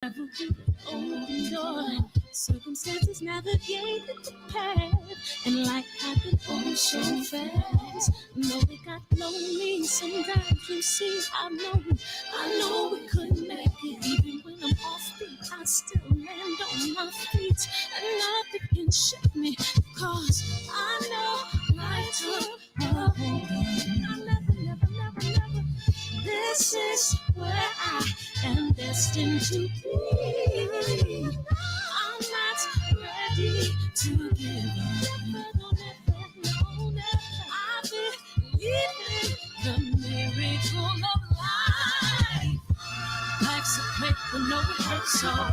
Open door. Circumstances navigated the path, and life happened oh so fast. No, it got lonely. Sometimes you see, I know we couldn't make it. Even when I'm off beat, I still land on my feet, and nothing can shake me, cause I know life took a hold of me. I never. This is where I am destined to be. I'm not ready to give up. No, never. I believe in the miracle of life. Life's a play for no rehearsal.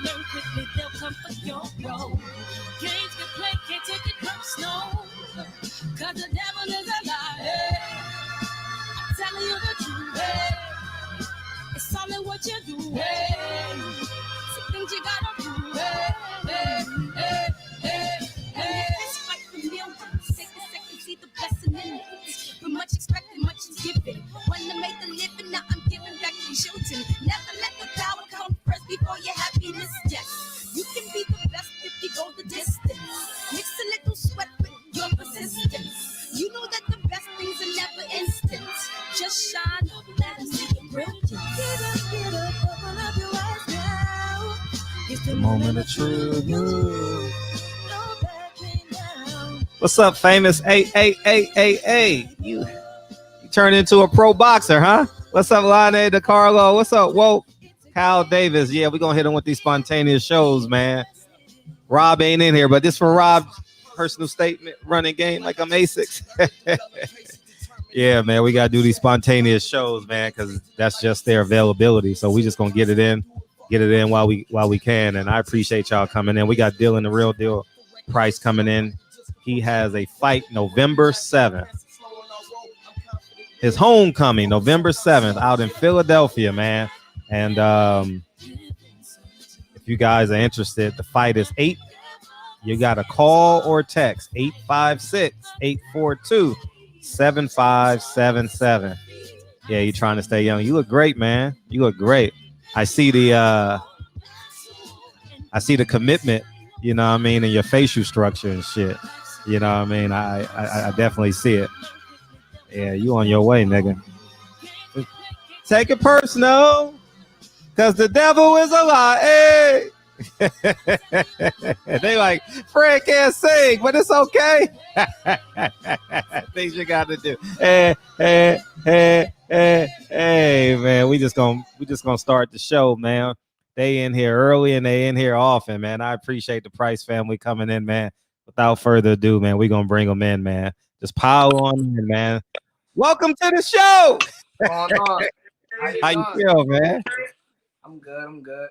Learn quickly, they'll come for your role. Games get played, can't take it personal. Cause the devil is a liar. Telling you the truth, hey. It's all in what you do, hey. Some things you gotta do, hey. It's fight for millions, take a second, see the blessing in it. But much expected, much is given. When I made the living, now I'm giving back to children. Never let the power come first before your happiness, yes. You can be the best if you go the distance. Mix a little sweat with your persistence. You know that the best things are never instant. Just shine, let them see your brilliance. Get up, open up your eyes now. It's the moment of truth. No backing down. What's up, famous? Hey. You turned into a pro boxer, huh? What's up, Lane DeCarlo? What's up, Woke? Kyle Davis. Yeah, we're going to hit him with these spontaneous shows, man. Rob ain't in here, but this for Rob's personal statement, running game like I'm A6. Yeah, man, we got to do these spontaneous shows, man, because that's just their availability. So we just going to get it in while we can. And I appreciate y'all coming in. We got Dylan, the real deal Price, coming in. He has a fight November 7th. His homecoming, November 7th, out in Philadelphia, man. And if you guys are interested, the fight is 8. You got to call or text 856-842-7577. Yeah, you're trying to stay young. You look great, man. You look great. I see the commitment, you know what I mean, in your facial structure and shit. You know what I mean? I definitely see it. Yeah, you on your way, nigga. Take it personal, because the devil is a lie. Hey! They like, Fred can't sing, but it's okay. Things you got to do. Hey, man. We just gonna start the show, man. They in here early and they in here often, man. I appreciate the Price family coming in, man. Without further ado, man, we gonna bring them in, man. Just pile on in, man. Welcome to the show. How you feel, man? I'm good.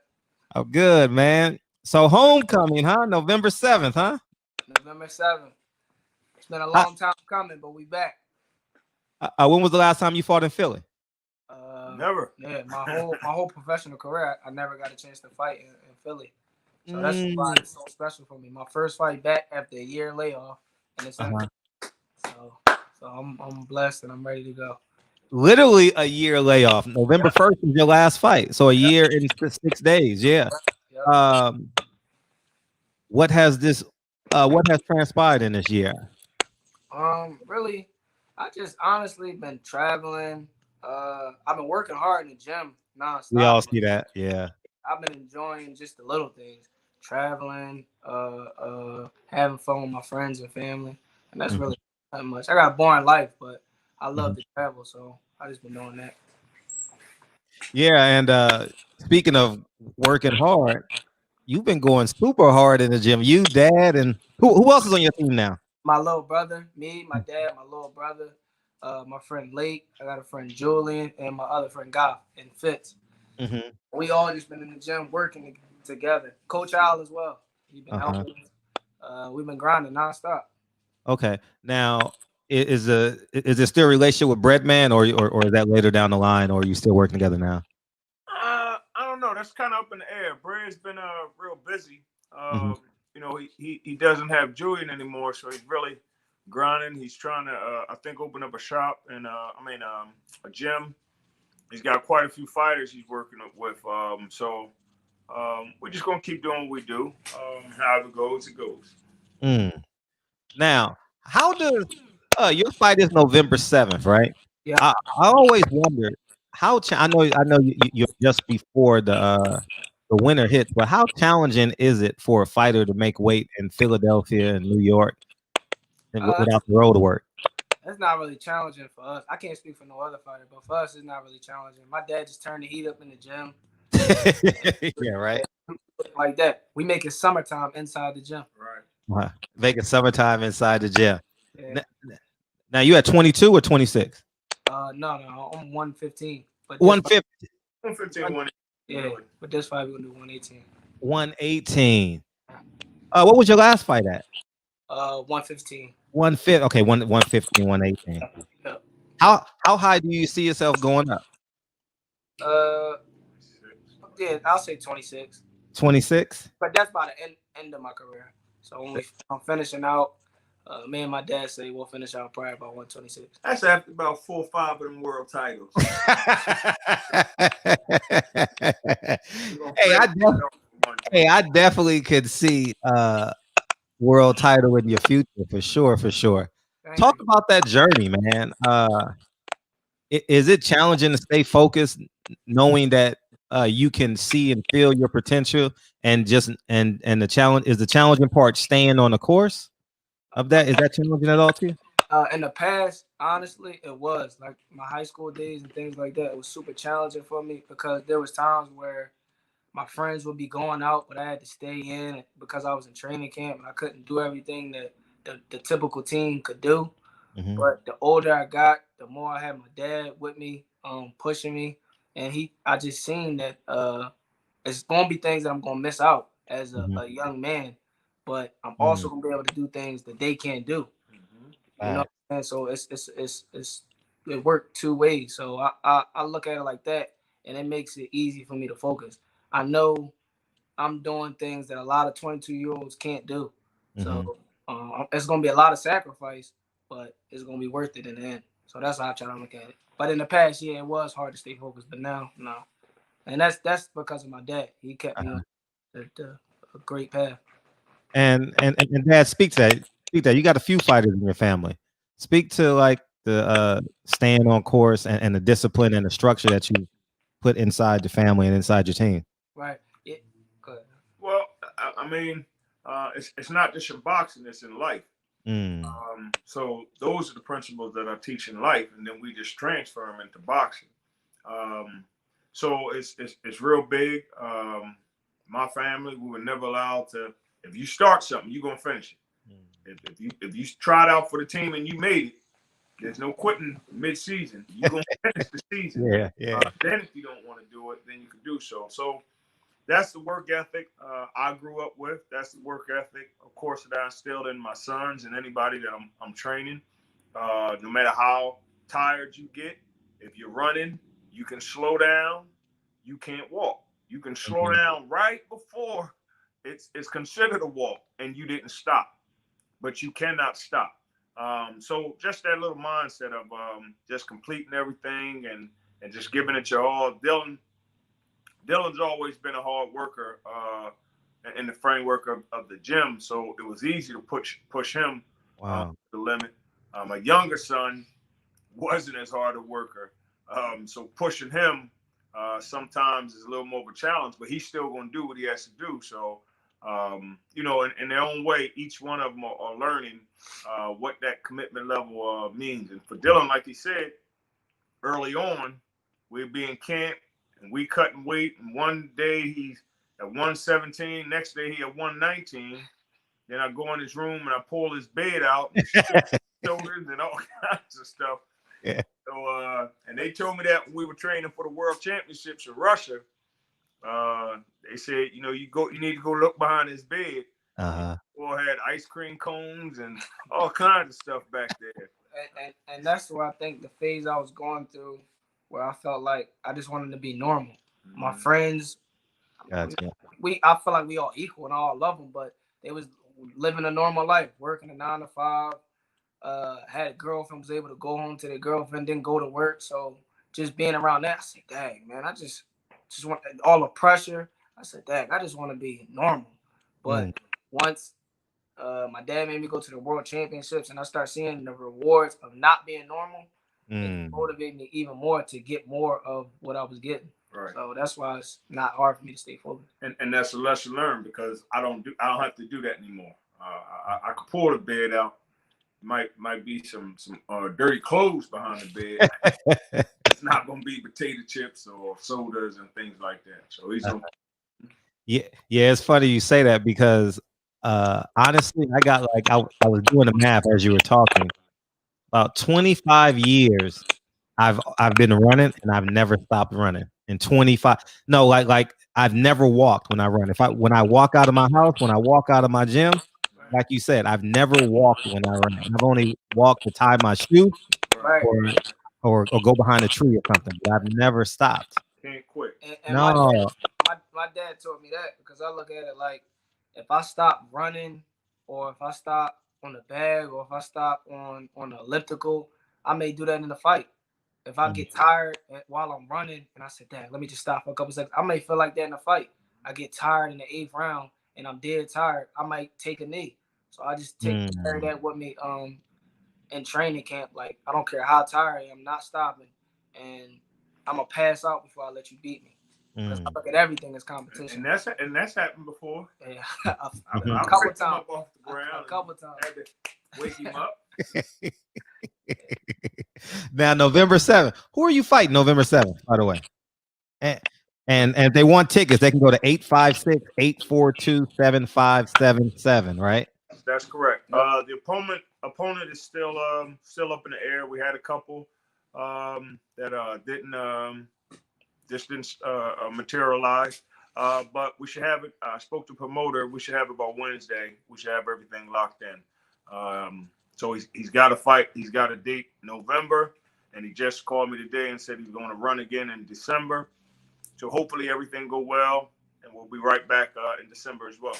Oh, good, man. So homecoming, huh? November 7th, huh? November 7th. It's been a long time coming, but we back. When was the last time you fought in Philly? Never. Yeah, my whole professional career, I never got a chance to fight in Philly. So that's why it's so special for me. My first fight back after a year layoff, and it's so I'm blessed and I'm ready to go. Literally a year layoff. November 1st is your last fight, so a year in 6 days. Yeah. Yep. What has transpired in this year? Really, I just honestly been traveling. I've been working hard in the gym nonstop. We all see that. Yeah. I've been enjoying just the little things, traveling, having fun with my friends and family, and that's really not much. I got a boring life, but I love to travel, so I just been doing that. Yeah, and speaking of working hard, you've been going super hard in the gym. You, Dad, and who else is on your team now? My little brother, me, my dad, my little brother, my friend Lake. I got a friend Julian, and my other friend Goff and Fitz. Mm-hmm. We all just been in the gym working together. Coach Al as well. He's been helping us. We've been grinding nonstop. Okay. Now, is there still a relationship with Breadman, or is that later down the line, or are you still working together now? I don't know. That's kind of up in the air. Bread's been real busy. You know, he doesn't have Julian anymore, so he's really grinding. He's trying to, I think, open up a shop and a gym. He's got quite a few fighters he's working with. So we're just gonna keep doing what we do. However it goes, it goes. Now, how does your fight is November 7th, right? Yeah. I always wondered how I know you're just before the winter hits, but how challenging is it for a fighter to make weight in Philadelphia and New York without the road work? That's not really challenging for us. I can't speak for no other fighter, but for us, it's not really challenging. My dad just turned the heat up in the gym. Yeah, right. Like that. We make it summertime inside the gym. Right. Make it summertime inside the gym. Yeah. Now you at 22 or 26? No, I'm 115. But 150. 115, yeah, but this fight we're gonna do 118. 118. What was your last fight at? 115. 150. Okay, 115, 118. Yeah. How high do you see yourself going up? Yeah, I'll say 26. 26? But that's by the end of my career. So when I'm finishing out, me and my dad say we'll finish out probably about 126. That's after about 4 or 5 of them world titles. I definitely could see world title in your future for sure. Talk about that journey, man. Is it challenging to stay focused, knowing that you can see and feel your potential, and the challenging part staying on the course of that? Is that challenging at all to you? In the past, honestly, it was like my high school days and things like that. It was super challenging for me because there was times where my friends would be going out, but I had to stay in because I was in training camp and I couldn't do everything that the typical team could do. Mm-hmm. But the older I got, the more I had my dad with me, pushing me, and I just seen that it's gonna be things that I'm gonna miss out as a young man, but I'm also gonna be able to do things that they can't do. You know, and so it worked two ways. So I look at it like that, and it makes it easy for me to focus. I know I'm doing things that a lot of 22-year-olds can't do. So it's gonna be a lot of sacrifice, but it's gonna be worth it in the end. So that's how I try to look at it. But in the past, yeah, it was hard to stay focused, but now, no. And that's because of my dad. He kept me on a great path. And Dad, speak to that. You got a few fighters in your family. Speak to like the staying on course and the discipline and the structure that you put inside the family and inside your team. Right. Yeah. Go ahead. Well, I mean, it's not just in boxing; it's in life. So those are the principles that I teach in life, and then we just transfer them into boxing. So it's real big. My family, we were never allowed to. If you start something, you're gonna finish it. If you tried out for the team and you made it, there's no quitting mid-season. You're gonna finish the season. Yeah. Then if you don't want to do it, then you can do so. So that's the work ethic I grew up with. That's the work ethic, of course, that I instilled in my sons and anybody that I'm training. No matter how tired you get, if you're running, you can slow down. You can't walk. You can slow down right before it's considered a walk, and you didn't stop, but you cannot stop. So just that little mindset of just completing everything and just giving it your all. Dylan's always been a hard worker in the framework of the gym, so it was easy to push him to the limit. My younger son wasn't as hard a worker, so pushing him sometimes is a little more of a challenge, but he's still going to do what he has to do. So, in their own way, each one of them are learning what that commitment level means. And for Dylan, like he said, early on, we'd be in camp and we cutting weight. And one day he's at 117, next day he at 119. Then I go in his room and I pull his bed out and shoulders and all kinds of stuff. Yeah. So, and they told me that when we were training for the World Championships in Russia, they said, you need to go look behind his bed. Boy had ice cream cones and all kinds of stuff back there. And that's where I think the phase I was going through, where I felt like I just wanted to be normal. My friends, I feel like we all equal and all love them, but they was living a normal life, working a 9 to 5. Had a girlfriend, was able to go home to their girlfriend, didn't go to work. So just being around that, I said, dang, man, I just want all the pressure. I said, dang, I just want to be normal. But once my dad made me go to the world championships and I start seeing the rewards of not being normal, it motivated me even more to get more of what I was getting. Right. So that's why it's not hard for me to stay focused. And that's a lesson learned, because I don't have to do that anymore. I could pull the bed out. Might be some dirty clothes behind the bed. It's not gonna be potato chips or sodas and things like that. So he's on. Yeah, it's funny you say that, because honestly, I got like I was doing the math as you were talking. About 25 years I've been running, and I've never stopped running. In 25, no, like I've never walked when I run. When I walk out of my house, when I walk out of my gym, like you said, I've never walked when I run. I've only walked to tie my shoe, Right. or go behind a tree or something. But I've never stopped. Can't quit. And No. my dad told me that, because I look at it like, if I stop running, or if I stop on the bag, or if I stop on the elliptical, I may do that in the fight. If I get tired while I'm running and I said, dang, let me just stop for a couple seconds, I may feel like that in the fight. I get tired in the 8th round and I'm dead tired, I might take a knee. So I just carry that with me in training camp. Like, I don't care how tired I am, not stopping. And I'm going to pass out before I let you beat me. Because I look at everything as competition. And that's happened before. Yeah. A couple times. Off the ground, a couple times. Had to wake him up. Now, November 7th. Who are you fighting November 7th, by the way? And if they want tickets, they can go to 856-842-7577, right? That's correct. The opponent is still up in the air. We had a couple that didn't materialize. But we should have it. I spoke to promoter. We should have it by Wednesday. We should have everything locked in. So he's got a fight. He's got a date November, and he just called me today and said he's going to run again in December. So hopefully everything go well, and we'll be right back in December as well.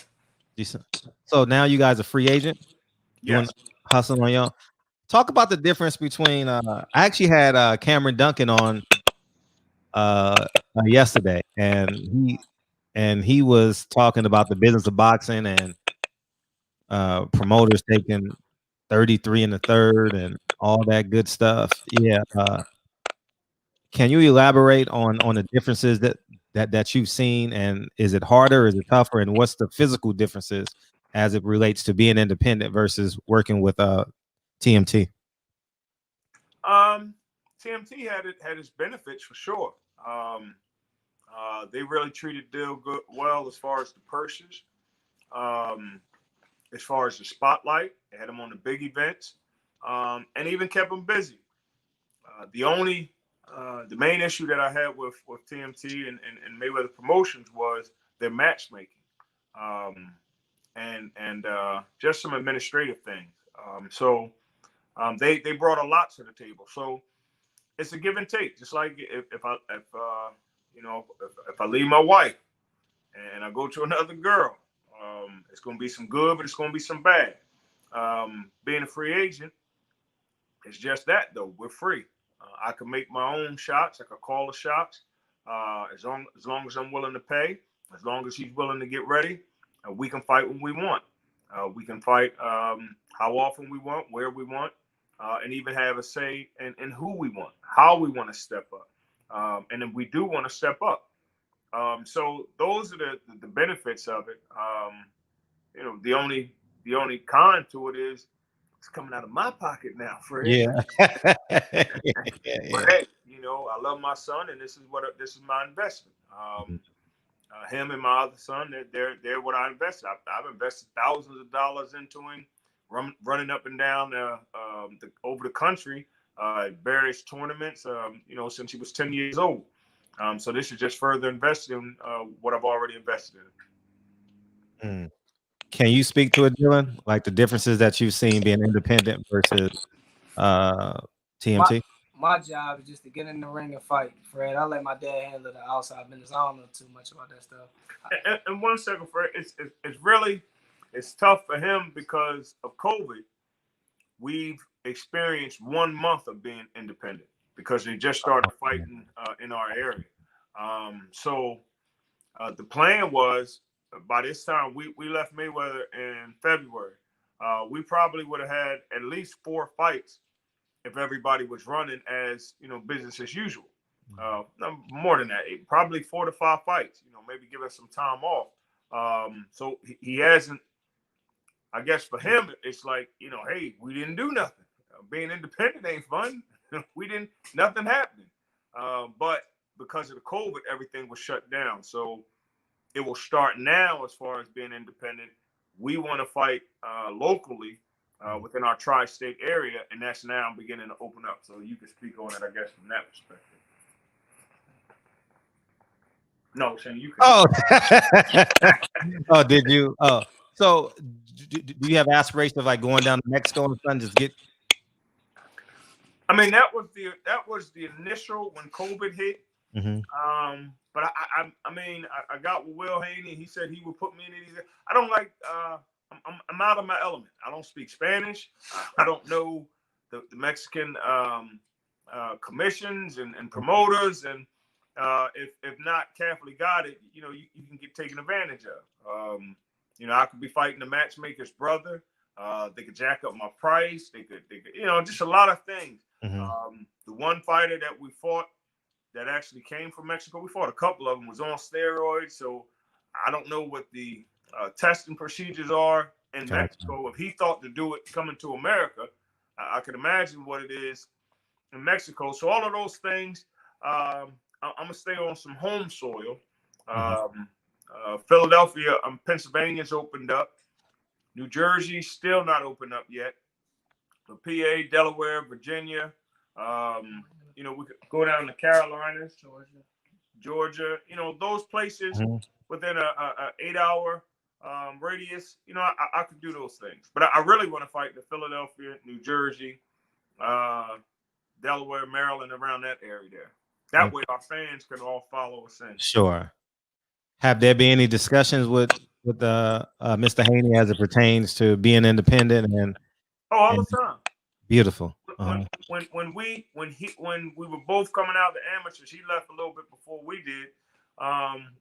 Decent. So now you guys are free agent. Yes. Hustling on y'all. Talk about the difference between. I actually had Cameron Duncan on yesterday, and he was talking about the business of boxing and promoters taking 33 in the third and all that good stuff. Yeah. Can you elaborate on the differences that you've seen, and is it harder, is it tougher, and what's the physical differences as it relates to being independent versus working with TMT? TMT had its benefits for sure. They really treated Dill well as far as the purses, as far as the spotlight. They had him on the big events, and even kept him busy. The main issue that I had with TMT and Mayweather Promotions was their matchmaking, and just some administrative things. So they brought a lot to the table. So it's a give and take. Just like if I leave my wife and I go to another girl, it's going to be some good, but it's going to be some bad. Being a free agent, it's just that though. We're free. I can make my own shots. I can call the shots. As long as I'm willing to pay, as long as he's willing to get ready, we can fight when we want. We can fight how often we want, where we want, and even have a say in who we want, how we want to step up. And if we do want to step up. So those are the benefits of it. The only con to it is it's coming out of my pocket now, Fred. Yeah. But hey, I love my son, and this is my investment. Him and my other son, they're what I invested. I've invested thousands of dollars into him, running up and down over the country, various tournaments. Since he was 10 years old. So this is just further invested in what I've already invested in. Can you speak to it, Dylan? Like the differences that you've seen being independent versus TMT? My job is just to get in the ring and fight, Fred. I let my dad handle the outside business. I don't know too much about that stuff. And 1 second, Fred. It's tough for him because of COVID. We've experienced 1 month of being independent because they just started fighting in our area. So The plan was by this time we left Mayweather in February. We probably would have had at least 4 fights if everybody was running as business as usual. More than that, probably 4 to 5 fights. Maybe give us some time off. So he hasn't. I guess for him, it's like hey, we didn't do nothing. Being independent ain't fun. Nothing happened. But because of the COVID, everything was shut down. So it will start now as far as being independent. We want to fight locally within our tri-state area, and that's now beginning to open up. So you can speak on it, I guess, from that perspective. No, Shane, you can. Oh, did you? Oh, so do you have aspirations of like going down to Mexico and something? Just get. I mean, that was the initial when COVID hit. Mm-hmm. But I got with Will Haney. He said he would put me in it. I don't like. I'm out of my element. I don't speak Spanish. I don't know the Mexican commissions and promoters, and if not carefully guided, you can get taken advantage of. I could be fighting the matchmaker's brother. They could jack up my price. They could just a lot of things. Mm-hmm. The one fighter that we fought that actually came from Mexico, we fought a couple of them, was on steroids. So I don't know what the testing procedures are in Mexico. If he thought to do it coming to America, I could imagine what it is in Mexico. So all of those things, I'm gonna stay on some home soil. Philadelphia, Pennsylvania's opened up. New Jersey still not opened up yet. But PA, Delaware, Virginia, we could go down to Carolinas, Georgia. Those places within a 8-hour radius. I could do those things. But I really want to fight the Philadelphia, New Jersey, Delaware, Maryland, around that area there. That way our fans can all follow us in. Sure. Have there been any discussions with Mr. Haney as it pertains to being independent and all the time? Beautiful. When we were both coming out the amateurs, he left a little bit before we did.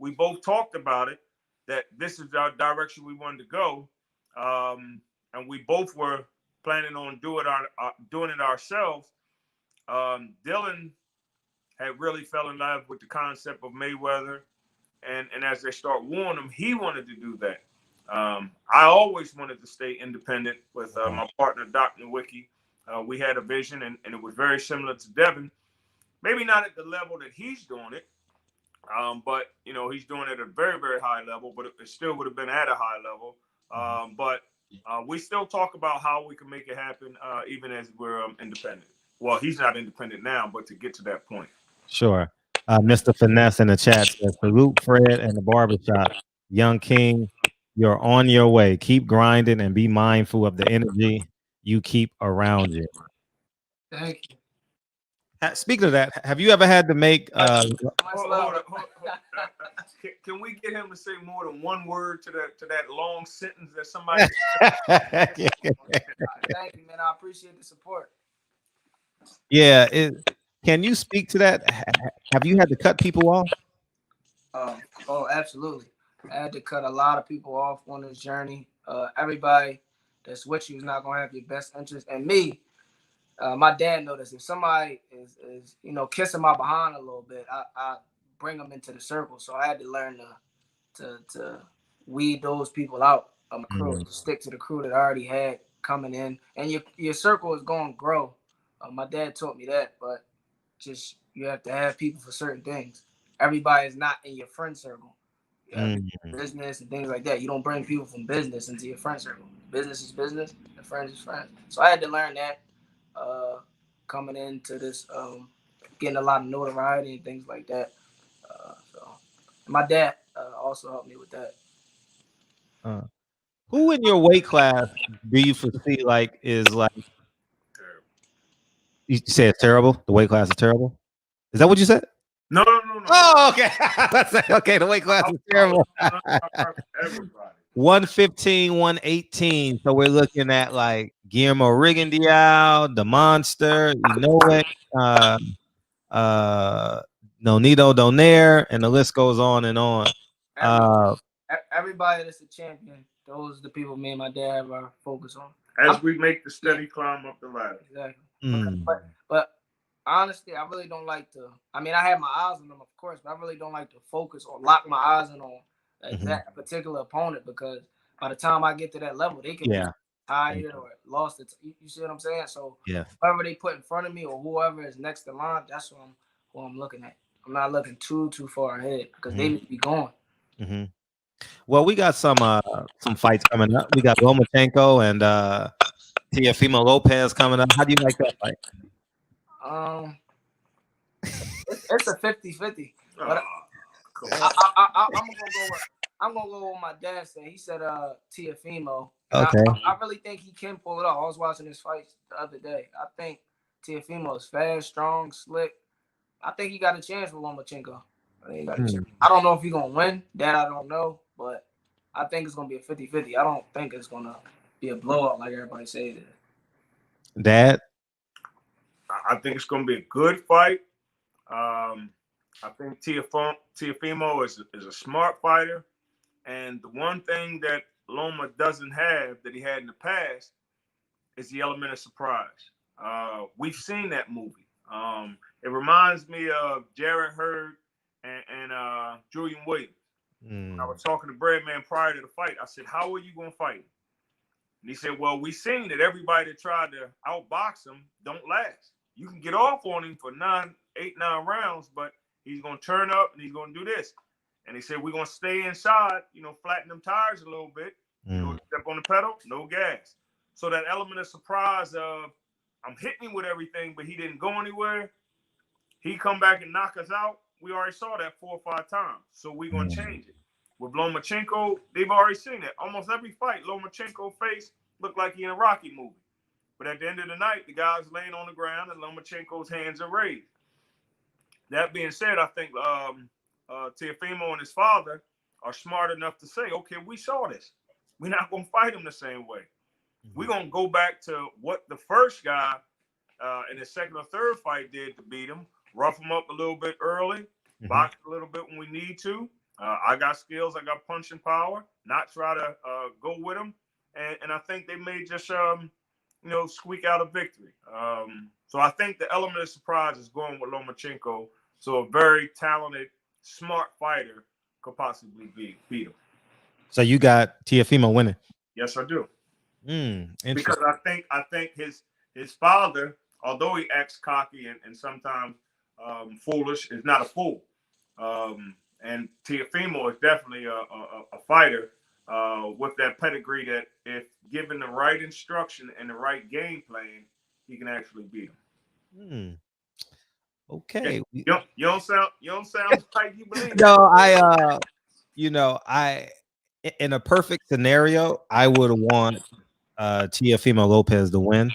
We both talked about it, that this is our direction we wanted to go, and we both were planning on doing it ourselves. Dylan had really fell in love with the concept of Mayweather, and as they start warning him, he wanted to do that. I always wanted to stay independent with my partner, Dr. Nowicki. We had a vision, and it was very similar to Devin. Maybe not at the level that he's doing it, but he's doing it at a very, very high level. But it still would have been at a high level. But we still talk about how we can make it happen, even as we're independent. Well, he's not independent now, but to get to that point. Sure. Mr. Finesse in the chat says, salute Fred and the barbershop. Young King, you're on your way. Keep grinding and be mindful of the energy you keep around you. Thank you. Speaking of that, have you ever had to make hold on. Can we get him to say more than one word to that long sentence that somebody Thank you, man. I appreciate the support. Yeah, can you speak to that? Have you had to cut people off? Oh, absolutely. I had to cut a lot of people off on this journey. Everybody that's with you is not gonna have your best interest. And me, my dad noticed if somebody is kissing my behind a little bit, I bring them into the circle. So I had to learn to weed those people out of my crew, to stick to the crew that I already had coming in. And your circle is gonna grow. My dad taught me that, but just you have to have people for certain things. Everybody is not in your friend circle. You have business and things like that. You don't bring people from business into your friend circle. Business is business, and friends is friends. So I had to learn that coming into this, getting a lot of notoriety and things like that. So my dad also helped me with that. Who in your weight class do you foresee is you say it's terrible? The weight class is terrible? Is that what you said? No. Oh, okay. Let's say, okay, the weight class is terrible. 115, 118. So we're looking at Guillermo Rigondeaux, the Monster, Nonito Donaire, and the list goes on and on. Everybody that's a champion, those are the people me and my dad are focused on. As we make the steady climb up the ladder. Exactly. But honestly, I really don't like to. I mean, I have my eyes on them, of course, but I really don't like to focus or lock my eyes in on that particular opponent, because by the time I get to that level, they can be tired or lost. You see what I'm saying? So whoever they put in front of me or whoever is next in line, that's who I'm looking at. I'm not looking too far ahead, because they need to be going. Well, we got some fights coming up. We got Lomachenko and Teofimo Lopez coming up. How do you like that fight? It's a 50-50. But I'm gonna go with my dad said. He said Teofimo. Okay. I really think he can pull it off. I was watching his fight the other day. I think Teofimo is fast, strong, slick. I think he got a chance with Lomachenko. I don't know if he's gonna win. That I don't know, but I think it's gonna be a 50-50. I don't think it's gonna be a blowout like everybody say it is. Dad? I think it's gonna be a good fight. I think Teofimo is a smart fighter, and the one thing that Loma doesn't have that he had in the past is the element of surprise. We've seen that movie. It reminds me of Jarrett Hurd and Julian Williams. I was talking to Breadman prior to the fight. I said, "How are you gonna fight?" And he said, "Well, we seen that everybody that tried to outbox him don't last. You can get off on him for 8, 9 rounds, but he's gonna turn up and he's gonna do this." And he said, "We're gonna stay inside, flatten them tires a little bit. Step on the pedal, no gas." So that element of surprise of I'm hitting him with everything, but he didn't go anywhere. He come back and knock us out. We already saw that 4 or 5 times. So we're gonna change it. With Lomachenko, they've already seen it. Almost every fight Lomachenko face looked like he in a Rocky movie. But at the end of the night, the guy's laying on the ground and Lomachenko's hands are raised. That being said, I think Teofimo and his father are smart enough to say, okay, we saw this. We're not going to fight him the same way. We're going to go back to what the first guy in the second or third fight did to beat him, rough him up a little bit early, box a little bit when we need to. I got skills. I got punching power, not try to go with him. And I think they may just, squeak out a victory. So I think the element of surprise is going with Lomachenko. So a very talented, smart fighter could possibly beat him. So you got Teofimo winning? Yes, I do. Because I think his father, although he acts cocky and sometimes foolish, is not a fool. And Teofimo is definitely a fighter with that pedigree that if given the right instruction and the right game plan, he can actually beat him. Okay. You don't sound like you believe. No, I in a perfect scenario, I would want Teofimo Lopez to win,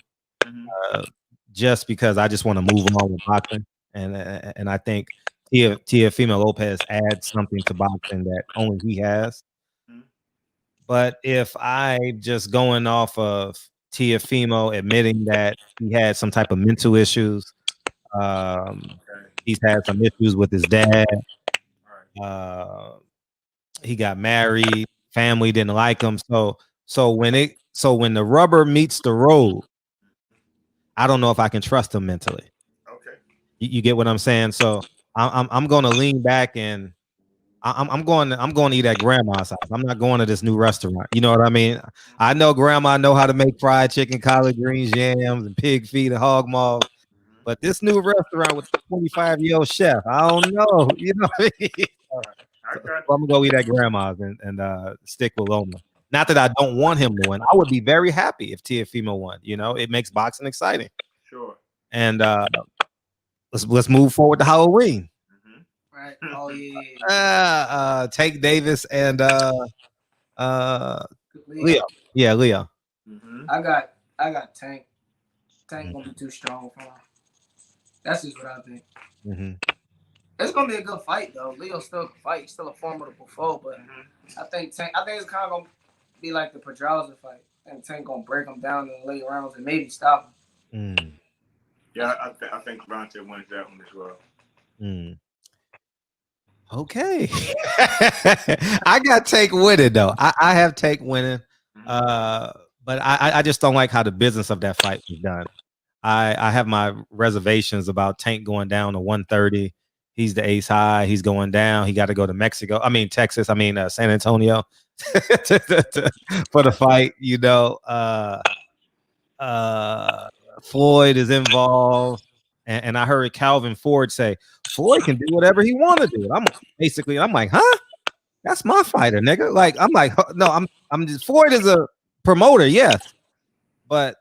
just because I just want to move on with boxing, and I think Teofimo Lopez adds something to boxing that only he has. But if I'm just going off of Teofimo admitting that he had some type of mental issues, he's had some issues with his dad. He got married, family didn't like him. So when the rubber meets the road, I don't know if I can trust him mentally. Okay. You get what I'm saying? So I'm going to lean back and I'm going to eat at grandma's house. I'm not going to this new restaurant. You know what I mean? I know grandma know how to make fried chicken, collard greens, yams, and pig feet and hog maw. But this new restaurant with the 25-year-old chef, I don't know. You know what I mean? So I'm gonna go eat at grandma's and stick with Loma. Not that I don't want him to win. I would be very happy if Teofimo won. It makes boxing exciting. Sure. And let's move forward to Halloween. Right. Oh yeah. Tank Davis and Leo. Yeah, Leo. I got Tank. Tank gonna be too strong for him. That's just what I think. It's gonna be a good fight though. Leo still can fight. He's still a formidable foe, but I think it's kind of gonna be like the Pedraza fight. I think Tank gonna break him down in the late rounds and maybe stop him. Yeah, I think Devontae wins that one as well. Okay. I got Tank winning though. I have Tank winning. But I just don't like how the business of that fight was done. I have my reservations about Tank going down to 130. He's the ace high. He's going down. He got to go to Mexico. I mean Texas. I mean San Antonio for the fight. You know, Floyd is involved, and I heard Calvin Ford say Floyd can do whatever he want to do. I'm like, huh? That's my fighter, nigga. Like, I'm like, no, I'm just Floyd is a promoter, yes, but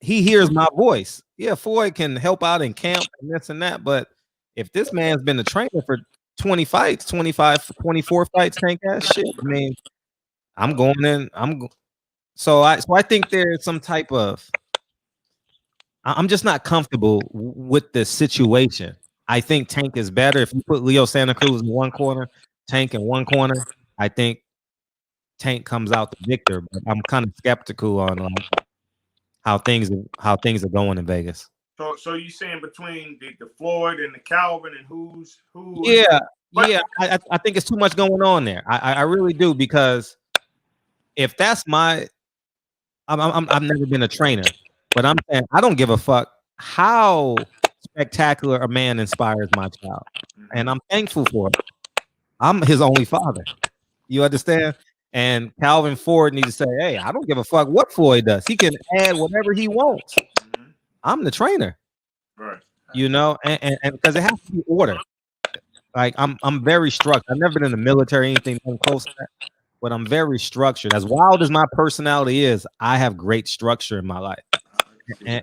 he hears my voice. Yeah, Floyd can help out in camp and this and that, but if this man's been a trainer for 20 fights, 25, 24 fights, Tank ass shit. I mean, I'm going in. So I think there's some type of. I'm just not comfortable with the situation. I think Tank is better if you put Leo Santa Cruz in one corner, Tank in one corner. I think Tank comes out the victor, but I'm kind of skeptical on how things are going in Vegas. So you saying between the Floyd and the Calvin and who? Yeah, yeah. I think it's too much going on there. I really do, because if that's my, I've never been a trainer, but I'm saying I don't give a fuck how spectacular a man inspires my child, and I'm thankful for it. I'm his only father. You understand? And Calvin Ford needs to say, "Hey, I don't give a fuck what Floyd does. He can add whatever he wants. I'm the trainer." Right. You know, and because it has to be order. Like I'm very structured. I've never been in the military, anything close to that, but I'm very structured. As wild as my personality is, I have great structure in my life, and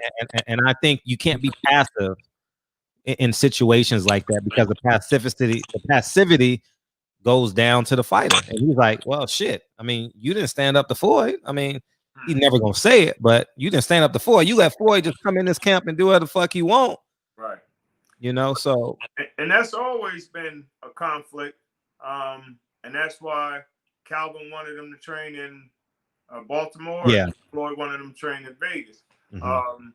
I think you can't be passive in situations like that, because the passivity goes down to the fighter. And he's like, well, shit. I mean, you didn't stand up to Floyd. I mean, he's never gonna say it, but you didn't stand up to Floyd. You let Floyd just come in this camp and do whatever the fuck he want. Right. You know, so and that's always been a conflict. And that's why Calvin wanted him to train in Baltimore. Yeah. And Floyd wanted him to train in Vegas. Mm-hmm.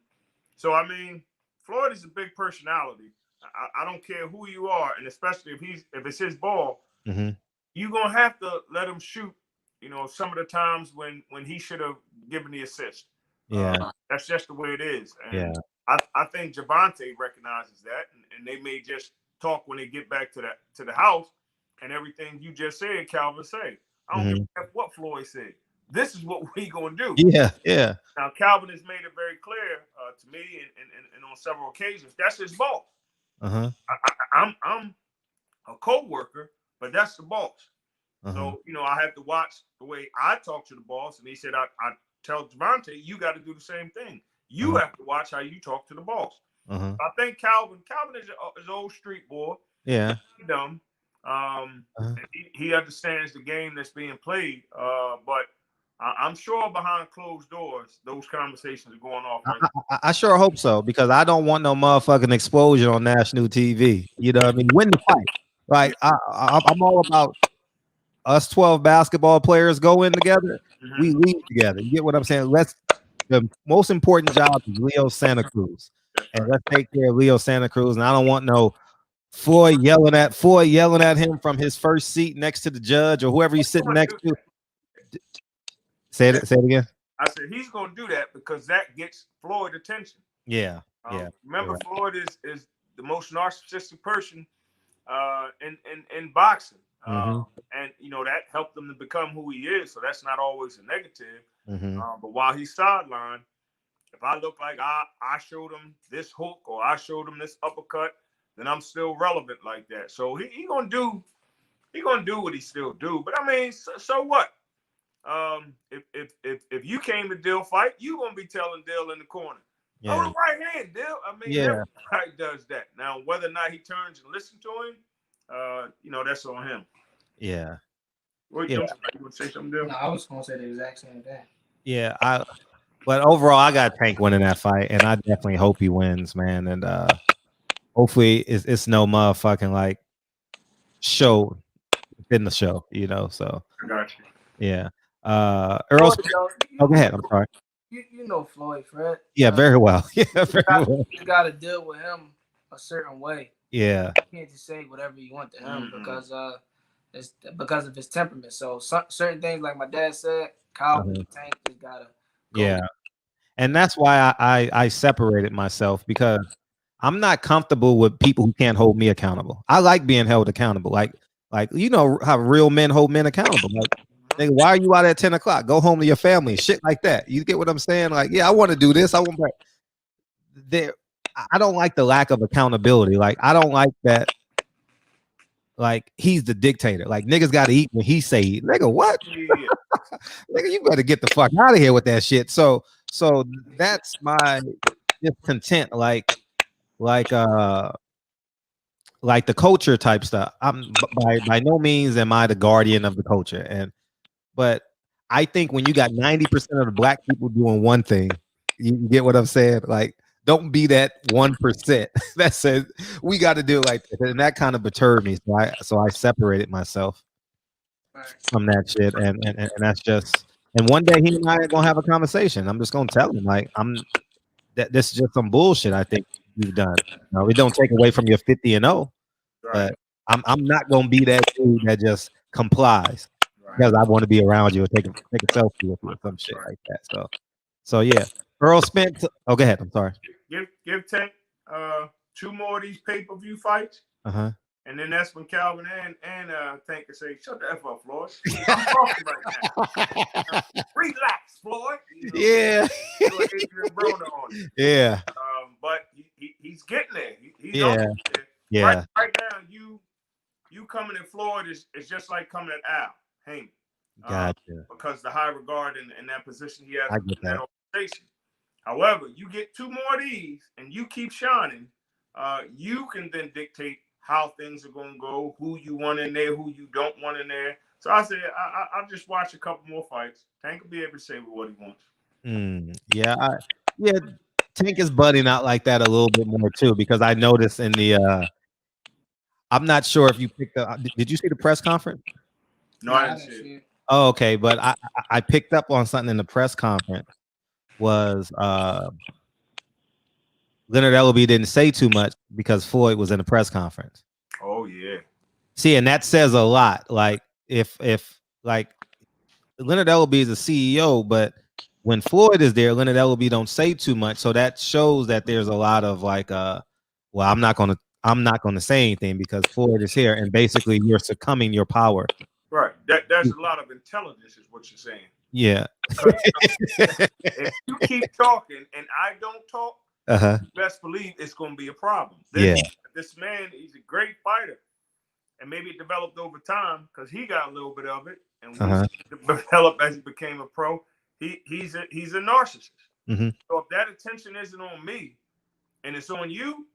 So I mean, Floyd is a big personality. I don't care who you are, and especially if it's his ball, mm-hmm. you're gonna have to let him shoot. You know, some of the times when he should have given the assist. Yeah, that's just the way it is. And yeah. I think Javante recognizes that, and they may just talk when they get back to the house, and everything you just said, Calvin say. I don't give a fuck what Floyd said. This is what we gonna do. Yeah, yeah. Now Calvin has made it very clear to me, and on several occasions, that's his boss. I'm a co-worker, but that's the boss. So you know, I have to watch the way I talk to the boss, and he said I tell Javante, you got to do the same thing. You have to watch how you talk to the boss. I think Calvin is an old street boy. Yeah. He dumb. He understands the game that's being played. But I'm sure behind closed doors, those conversations are going off. Right? I sure hope so, because I don't want no motherfucking explosion on national TV. You know what I mean? Win the fight. Like I'm all about us 12 basketball players go in together. We leave together. You get what I'm saying? The most important job is Leo Santa Cruz, and let's take care of Leo Santa Cruz. And I don't want no Floyd yelling at him from his first seat next to the judge or whoever he's sitting next to. Say it again. I said he's gonna do that because that gets Floyd attention. Yeah. Remember, Floyd is the most narcissistic person in boxing. And you know that helped him to become who he is. So that's not always a negative. But while he's sidelined, if I look like I showed him this hook or I showed him this uppercut, then I'm still relevant like that. So he gonna do what he still do. But I mean, so what? If you came to Dill fight, you gonna be telling Dill in the corner, "Oh, the right hand, Dill." I mean, everybody does that. Now, whether or not he turns and listens to him, you know, that's on him. Yeah. You would say something, Dill? No, I was gonna say the exact same thing. Yeah, but overall, I got Tank winning that fight, and I definitely hope he wins, man. And hopefully, it's no motherfucking like show within the show, you know. So I got you. Yeah. Earl. Go ahead. I'm sorry. You know Floyd, Fred. Yeah, very well. Yeah, very well. You got to deal with him a certain way. Yeah. You can't just say whatever you want to him because it's because of his temperament. So certain things, like my dad said, Kyle Tank just gotta go. Yeah. And that's why I separated myself, because I'm not comfortable with people who can't hold me accountable. I like being held accountable. Like you know how real men hold men accountable. Like, nigga, why are you out at 10 o'clock? Go home to your family. Shit like that. You get what I'm saying? Like, yeah, I want to do this. I want, but there. I don't like the lack of accountability. Like, I don't like that. Like, he's the dictator. Like, niggas got to eat when he say eat. Nigga, what? Yeah. Nigga, you better get the fuck out of here with that shit. So that's my discontent. Like the culture type stuff. I'm by no means am I the guardian of the culture, but I think when you got 90% of the black people doing one thing, you get what I'm saying? Like, don't be that 1% that says we got to do it like this. And that kind of perturbed me. So I separated myself from that shit. And that's just, and one day he and I are gonna have a conversation. I'm just gonna tell him, like, this is just some bullshit I think you've done. No, it don't take away from your 50-0, but I'm not gonna be that dude that just complies because I want to be around you or take a selfie with you or some shit like that. So yeah. Earl Spence. Oh, go ahead. I'm sorry. Give Tank 2 more of these pay-per-view fights. And then that's when Calvin and Tank can say, "Shut the F up, Floyd. I'm talking right now. Relax, Floyd." You know, yeah. Yeah. But he's getting there. He's yeah. there. Yeah. Right now, you coming at Floyd is just like coming at Al Heyman. Gotcha. Because the high regard in that position he has I in get that that. organization. However, you get 2 more of these and you keep shining, you can then dictate how things are going to go, who you want in there, who you don't want in there. So I said, I'll just watch a couple more fights. Tank will be able to say what he wants. Yeah. Tank is budding out like that a little bit more too, because I noticed in the I'm not sure if you picked up. Did you see the press conference? No, I didn't see it. Oh, okay, but I picked up on something in the press conference. Was Leonard Ellerbe didn't say too much because Floyd was in the press conference. Oh yeah. See, and that says a lot. Like if like Leonard Ellerbe is a CEO, but when Floyd is there, Leonard Ellerbe don't say too much. So that shows that there's a lot of like well, I'm not gonna say anything because Floyd is here, and basically you're succumbing your power. Right. There's a lot of intelligence, is what you're saying. Yeah. If you keep talking and I don't talk, best believe it's going to be a problem. This man, he's a great fighter, and maybe it developed over time because he got a little bit of it, and we developed as he became a pro. He's a narcissist. So if that attention isn't on me and it's on you,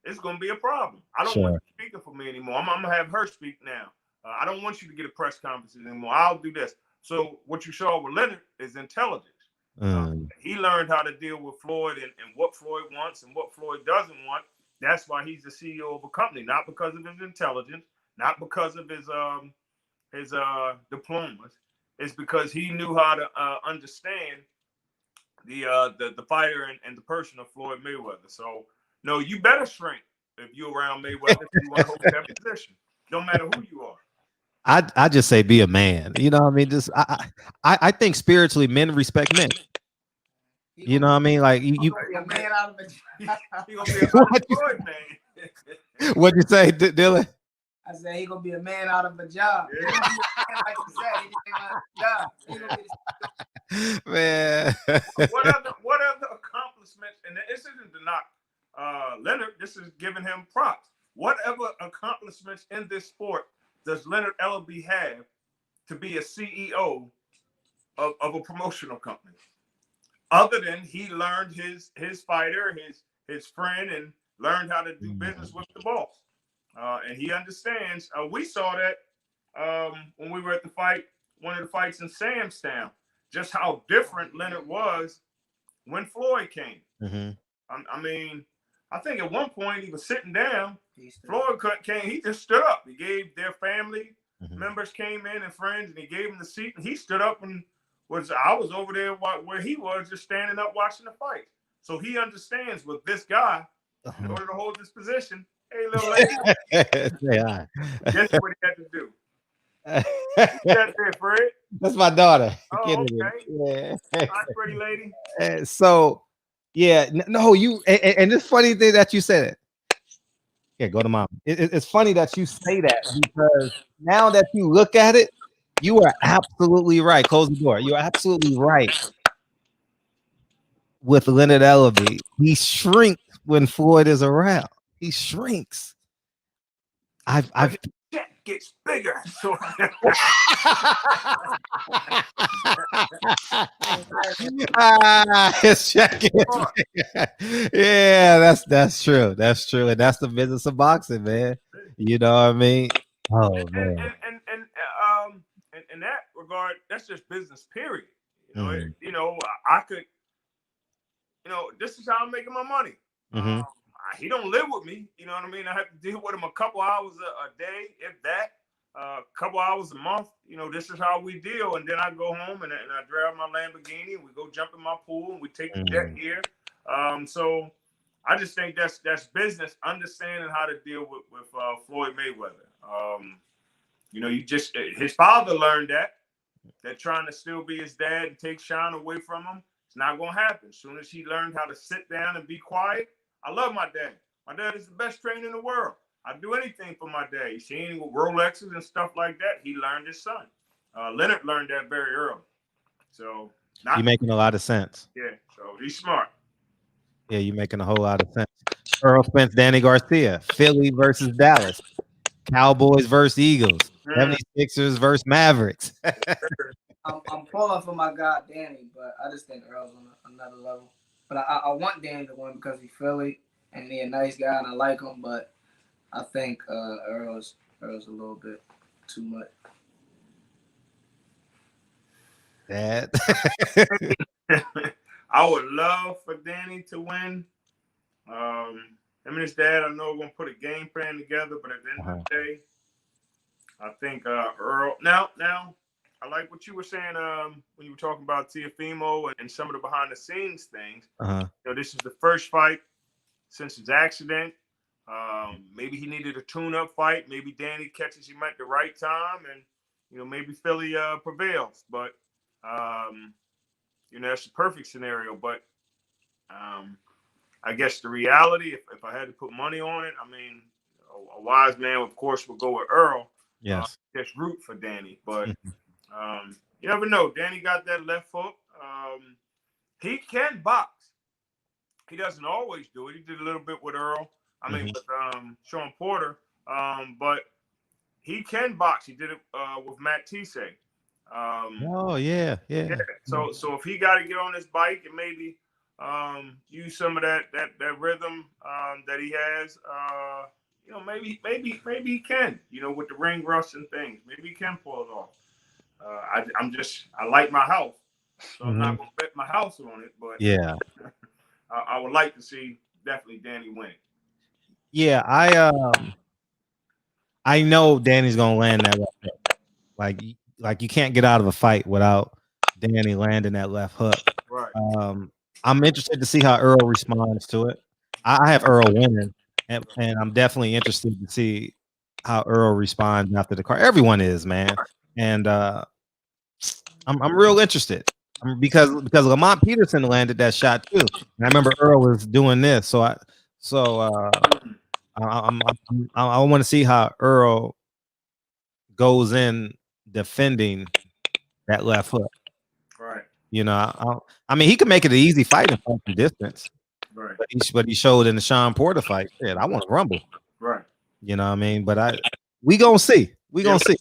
it's going to be a problem. I don't want you speaking for me anymore. I'm going to have her speak now. I don't want you to get a press conference anymore. I'll do this. So what you saw with Leonard is intelligence. He learned how to deal with Floyd and what Floyd wants and what Floyd doesn't want. That's why he's the CEO of a company, not because of his intelligence, not because of his diplomas. It's because he knew how to understand the fighter and the person of Floyd Mayweather. So no, you better shrink if you're around Mayweather if you want to hold that position. No matter who you are. I just say be a man. You know what I mean? Just I think spiritually men respect men. You know what I mean? Like you be a man out of he gonna be a Floyd man. What'd you say, Dylan? I said he gonna be a man out of a job. Yeah. Like you said, he gonna be a job. Man. What other accomplishments, and this isn't to knock Leonard, this is giving him props. Whatever accomplishments in this sport does Leonard Ellerbe have to be a CEO of a promotional company? Other than he learned his fighter, his friend, and learned how to do business with the boss. And he understands. We saw that when we were at one of the fights in Samstown, just how different Leonard was when Floyd came. I mean, I think at one point he was sitting down. Floyd came, he just stood up. He gave their family members came in and friends, and he gave them the seat. And he stood up and I was over there where he was, just standing up watching the fight. So he understands with this guy, in order to hold this position, Hey, little lady. Say hi. Guess what he had to do? Who's that there, Fred? That's my daughter. Oh, Kennedy. okay. Yeah. Hi, pretty lady. So, yeah, no, you and it's funny thing that you said it. Yeah, go to mom. It's funny that you say that because now that you look at it, you are absolutely right. Close the door. You're absolutely right with Leonard Ellerbe. He shrinks when Floyd is around. He shrinks. I've Check gets bigger. So his check yeah, that's true. That's true. And that's the business of boxing, man. You know what I mean? Oh man. in that regard, that's just business. Period. Mhm. I could. This is how I'm making my money. Mhm. He don't live with me. You know what I mean? I have to deal with him a couple hours a day, if that. A couple hours a month. This is how we deal. And then I go home and I drive my Lamborghini and we go jump in my pool and we take the jet here. So I just think that's business. Understanding how to deal with Floyd Mayweather. His father learned that trying to still be his dad and take shine away from him, it's not gonna happen. As soon as he learned how to sit down and be quiet, I love my dad. My dad is the best trainer in the world. I'd do anything for my dad. You see him with Rolexes and stuff like that. He learned his son. Leonard learned that very early. So you're making a lot of sense. Yeah, so he's smart. Yeah, you're making a whole lot of sense. Earl Spence, Danny Garcia, Philly versus Dallas, Cowboys versus Eagles, 76ers versus Mavericks. I'm pulling for my guy Danny, but I just think Earl's on another level. But I want Danny to win because he's Philly and he's a nice guy and I like him. But I think Earl's a little bit too much. That I would love for Danny to win. Him and his dad, I know, are going to put a game plan together, but at the end of the day, I think Earl. Now, I like what you were saying when you were talking about Teofimo and some of the behind the scenes things. This is the first fight since his accident. Maybe he needed a tune-up fight. Maybe Danny catches him at the right time, and maybe Philly prevails. But that's the perfect scenario. But I guess the reality, if I had to put money on it, I mean, a wise man, of course, would go with Earl. Yes. Just root for Danny, but you never know. Danny got that left hook. He can box. He doesn't always do it. He did a little bit with Earl. With Sean Porter. But he can box. He did it with Matt Tise. Yeah. So if he got to get on his bike and maybe use some of that rhythm that he has, maybe he can. With the ring rust and things, maybe he can pull it off. I like my house, so I'm not gonna bet my house on it. But yeah, I would like to see definitely Danny win. Yeah, I know Danny's gonna land that left hook. Like you can't get out of a fight without Danny landing that left hook. Right. I'm interested to see how Earl responds to it. I have Earl winning, and I'm definitely interested to see how Earl responds after the card. Everyone is, man, and I'm real interested because Lamont Peterson landed that shot too. And I remember Earl was doing this, so I want to see how Earl goes in defending that left hook. Right. I mean, he could make it an easy fight in from distance. Right. But he showed in the Sean Porter fight. Shit, I want to rumble. Right. You know what I mean? But we gonna see. We gonna see.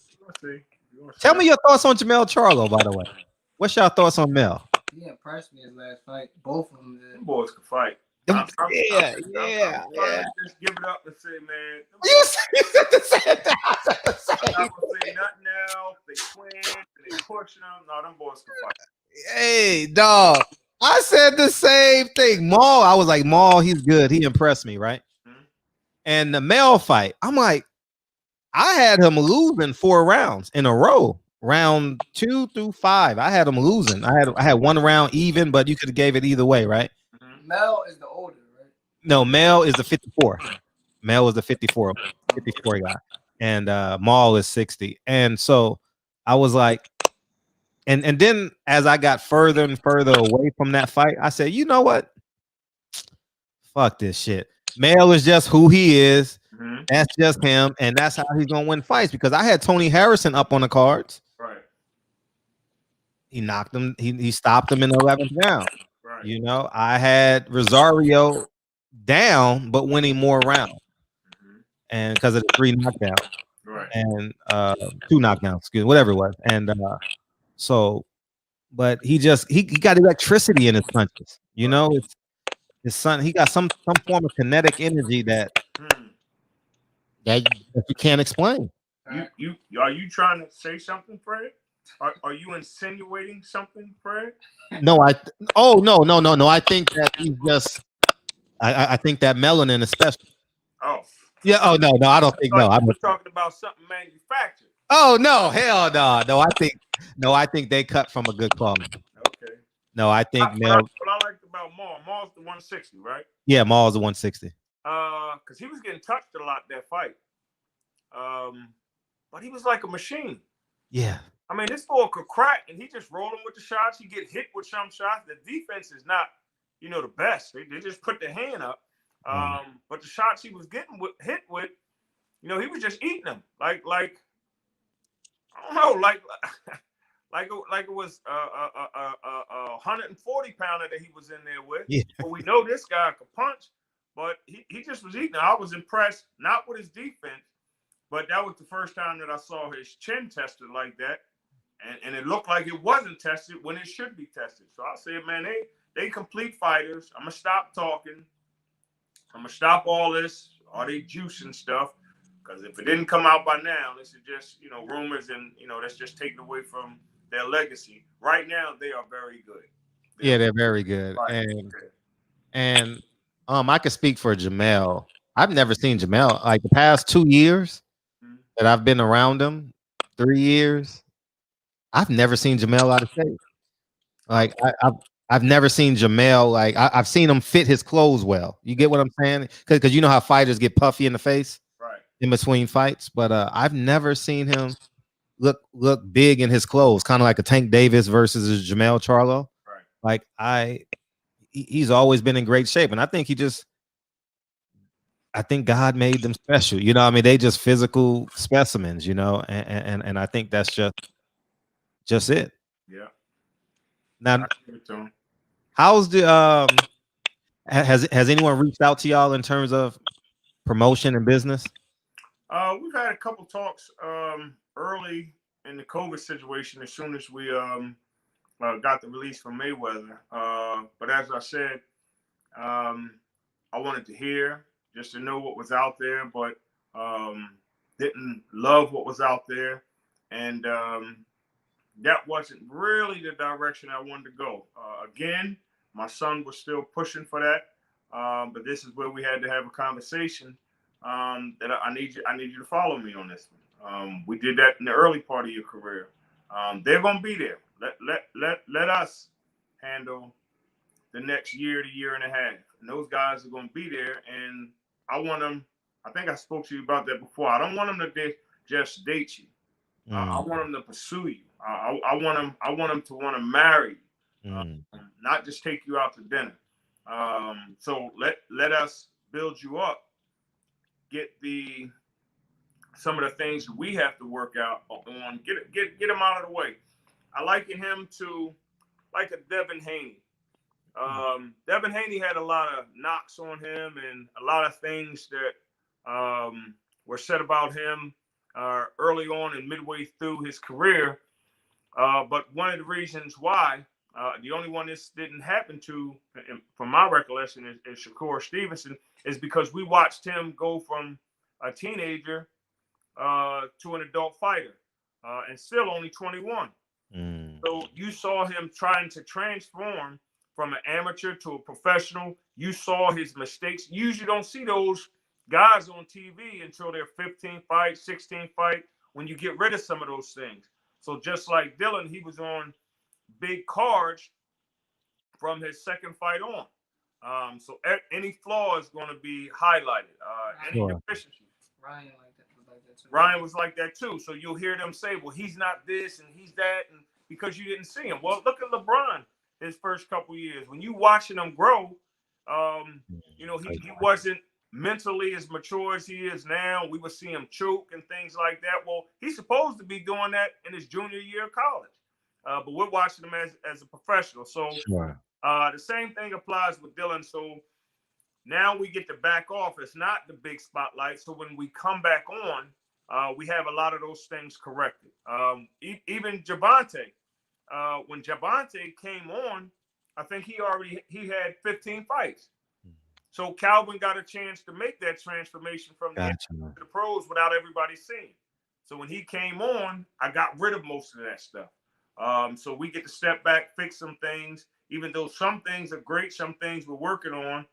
Tell me your thoughts on Jamel Charlo, by the way. What's your thoughts on Mel? He impressed me his last fight. Both of them did. Them boys can fight. Yeah. Just give it up and say, man. You said the same thing. I'm not gonna say nothing else. They twins and they pushing them. No, them boys can fight. Hey, dog. I said the same thing. Maul, I was like, Maul, he's good. He impressed me, right? Mm-hmm. And the Mel fight, I'm like, I had him losing 4 rounds in a row. Round 2 through 5, I had him losing. I had 1 round even, but you could have gave it either way, right? Mel is the older, right? No, Mel is the 54. Mel was the 54 guy, and Maul is 60. And so I was like, and then as I got further and further away from that fight, I said, you know what? Fuck this shit. Mel is just who he is. Mm-hmm. That's just him, and that's how he's gonna win fights. Because I had Tony Harrison up on the cards. Right. He knocked him. He stopped him in the 11th round. Right. You know, I had Rosario down, but winning more rounds, Mm-hmm. and because of the 3 knockdowns, Right. and 2 knockdowns, excuse me, whatever it was. And so, but he got electricity in his punches. You know, it's his son. He got some form of kinetic energy that you can't explain. You are you trying to say something, Fred? Are you insinuating something, Fred? No, no. I think that he's just. I think that melanin, especially. Oh. Yeah. Oh no. I don't think. No, I'm talking about something manufactured. Oh no. Hell no. I think they cut from a good quality. Okay. No, I think What I liked about Maul. Maul's the 160, right? Yeah, Maul's the 160. Because he was getting touched a lot that fight. But he was like a machine. Yeah. I mean, this boy could crack, and he just rolling with the shots. He get hit with some shots. The defense is not, the best. They just put their hand up. But the shots he was getting hit with, he was just eating them. Like I don't know, like it was a 140 pounder that he was in there with. Yeah. But we know this guy could punch, but he just was eating them. I was impressed, not with his defense, but that was the first time that I saw his chin tested like that. And it looked like it wasn't tested when it should be tested. So I said, man, they complete fighters. I'm going to stop talking. I'm going to stop all this, all they juicing stuff. Because if it didn't come out by now, this is just, rumors and, that's just taken away from their legacy. Right now, they are very good. They're very good. And I could speak for Jamel. I've never seen Jamel like the past 2 years that I've been around him, 3 years. I've never seen Jamel out of shape. Like I've never seen Jamel like I've seen him fit his clothes well. You get what I'm saying? Because you know how fighters get puffy in the face, right, in between fights. But I've never seen him look big in his clothes, kind of like a Tank Davis versus a Jamel Charlo. Right. Like he's always been in great shape, and I think I think God made them special. You know, I mean, they just physical specimens. You know, and I think that's just it. Yeah. Now, how's the has anyone reached out to y'all in terms of promotion and business? We've had a couple talks early in the COVID situation. As soon as we got the release from Mayweather, but as I said, I wanted to hear just to know what was out there, but didn't love what was out there, and that wasn't really the direction I wanted to go. Again, my son was still pushing for that, but this is where we had to have a conversation that I need you to follow me on this one. We did that in the early part of your career. They're going to be there. Let us handle the next year to year and a half. And those guys are going to be there, and I want them. I think I spoke to you about that before. I don't want them to just date you. I want them to pursue you. I want them to want to marry you, not just take you out to dinner. So let us build you up. Get some of the things we have to work out on. Get them out of the way. I liken him to like a Devin Haney. Devin Haney had a lot of knocks on him and a lot of things that were said about him early on and midway through his career. But one of the reasons why, the only one this didn't happen to, from my recollection, is Shakur Stevenson, is because we watched him go from a teenager to an adult fighter and still only 21. So you saw him trying to transform from an amateur to a professional. You saw his mistakes. You usually don't see those guys on TV until their 15th fight, 16th fight, when you get rid of some of those things. So just like Dylan, he was on big cards from his second fight on. So any flaw is going to be highlighted. Any deficiency. Ryan was like that too. So you'll hear them say, well, he's not this and he's that, and because you didn't see him. Well, look at LeBron his first couple years. When you watching him grow, you know, he wasn't mentally as mature as he is now. We would see him choke and things like that. Well, he's supposed to be doing that in his junior year of college. But we're watching him as a professional. So the same thing applies with Dylan. So now we get to back off. It's not the big spotlight. So when we come back on, we have a lot of those things corrected. Even Javonte, when Javonte came on, I think he had 15 fights. So Calvin got a chance to make that transformation from the to the pros without everybody seeing. So when he came on, I got rid of most of that stuff. So we get to step back, fix some things. Even though some things are great, some things we're working on,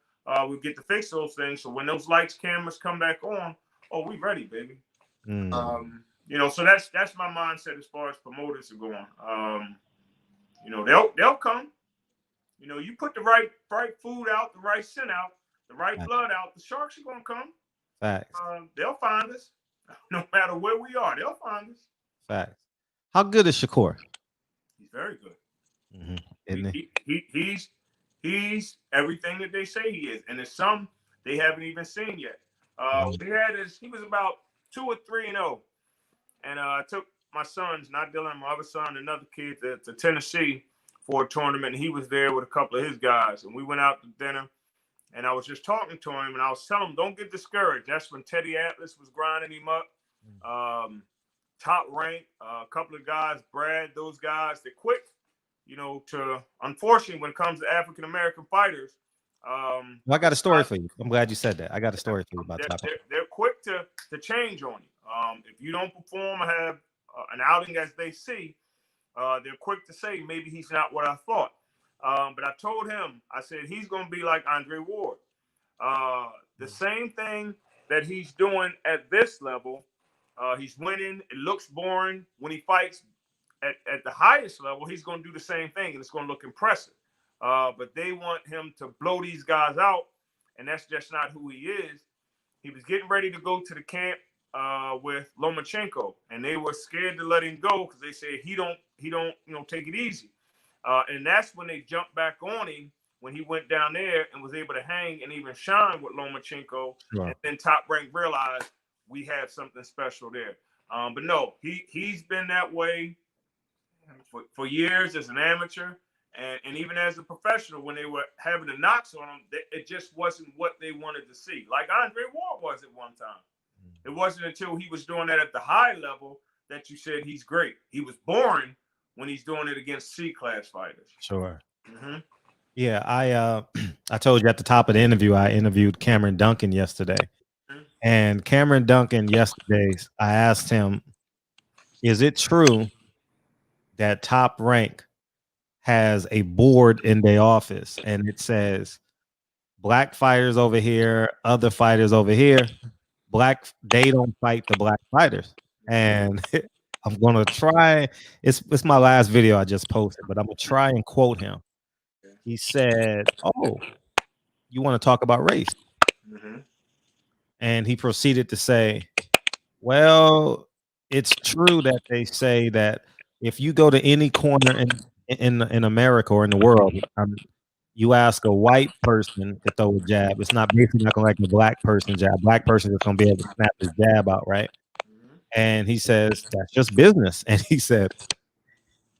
we get to fix those things. So when those lights, cameras come back on, oh, we ready, baby. You know, so that's my mindset as far as promoters are going. You know, they'll come. You know, you put the right food out, the right scent out, the right blood out, the sharks are gonna come. Facts. They'll find us. No matter where we are, they'll find us. Facts. How good is Shakur? He's very good. He's everything that they say he is, and there's some they haven't even seen yet. He was about 2 or 3-0, and I took my sons, not Dylan, my other son, another kid to Tennessee for a tournament, and he was there with a couple of his guys, and we went out to dinner, and I was just talking to him, and I was telling him, don't get discouraged. That's when Teddy Atlas was grinding him up, top rank, a couple of guys, Brad, those guys, they're quick, you know, unfortunately, when it comes to African-American fighters. Well, I got a story for you. I'm glad you said that. I got a story for you about that. They're quick to change on you. If you don't perform or have an outing as they see, they're quick to say maybe he's not what I thought. But I told him, I said, he's going to be like Andre Ward. The same thing that he's doing at this level, he's winning. It looks boring. When he fights at the highest level, he's going to do the same thing, and it's going to look impressive. But they want him to blow these guys out, and that's just not who he is. He was getting ready to go to the camp with Lomachenko, and they were scared to let him go because they said he don't take it easy. And that's when they jumped back on him when he went down there and was able to hang and even shine with Lomachenko. Wow. And then Top Rank realized we have something special there. But no, he's been that way for years as an amateur. And even as a professional, when they were having the knocks on him, it just wasn't what they wanted to see. Like Andre Ward was at one time. It wasn't until he was doing that at the high level that you said he's great. He was boring when he's doing it against C-class fighters. Sure. Mm-hmm. Yeah, I told you at the top of the interview, I interviewed Cameron Duncan yesterday. Mm-hmm. And Cameron Duncan yesterday, I asked him, is it true that Top Rank has a board in their office and it says black fighters over here, other fighters over here, they don't fight the black fighters? And I'm gonna try, it's my last video I just posted, but I'm gonna try and quote him. He said, oh, you want to talk about race? Mm-hmm. And he proceeded to say, well, it's true that they say that if you go to any corner in America or in the world, you ask a white person to throw a jab, it's not basically not gonna like a black person jab. Black person is gonna be able to snap his jab out, right? And he says that's just business. And he said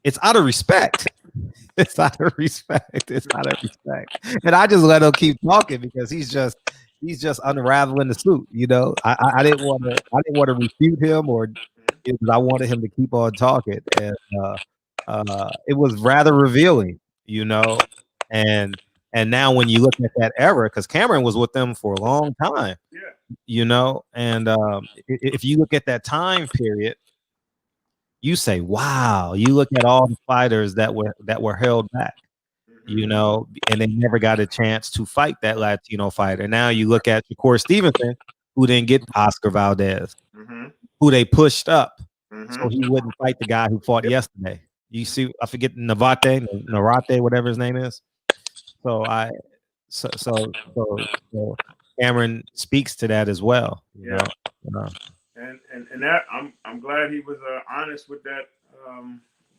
it's out of respect. It's out of respect. It's out of respect. And I just let him keep talking because he's just unraveling the suit. You know, I didn't want to refute him I wanted him to keep on talking. And it was rather revealing, you know. And now when you look at that era, because Cameron was with them for a long time, you know, and if you look at that time period, you say, wow, you look at all the fighters that were held back, you know, and they never got a chance to fight that Latino fighter. Now you look at Shakur Stevenson, who didn't get Oscar Valdez, who they pushed up so he wouldn't fight the guy who fought yesterday. You see, I forget Narate, whatever his name is. So Cameron speaks to that as well. You know? And that I'm glad he was honest with that,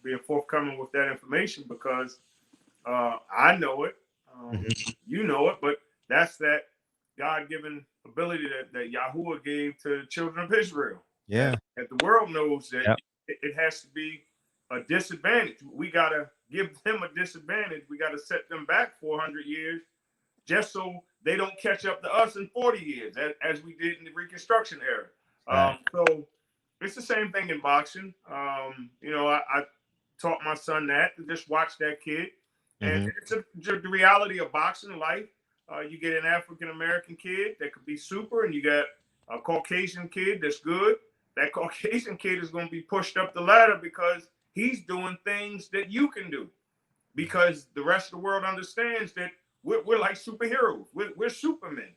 being forthcoming with that information, because I know it, you know it, but that's that God-given ability that Yahuwah gave to the children of Israel. Yeah. That the world knows that Yep. it has to be a disadvantage. We got to give them a disadvantage. We got to set them back 400 years just so they don't catch up to us in 40 years, as we did in the Reconstruction era. Right. So it's the same thing in boxing. I taught my son that, to just watch that kid. And it's the reality of boxing life. You get an African-American kid that could be super, and you got a Caucasian kid that's good. That Caucasian kid is going to be pushed up the ladder because he's doing things that you can do, because the rest of the world understands that we're like superheroes. We're Supermen.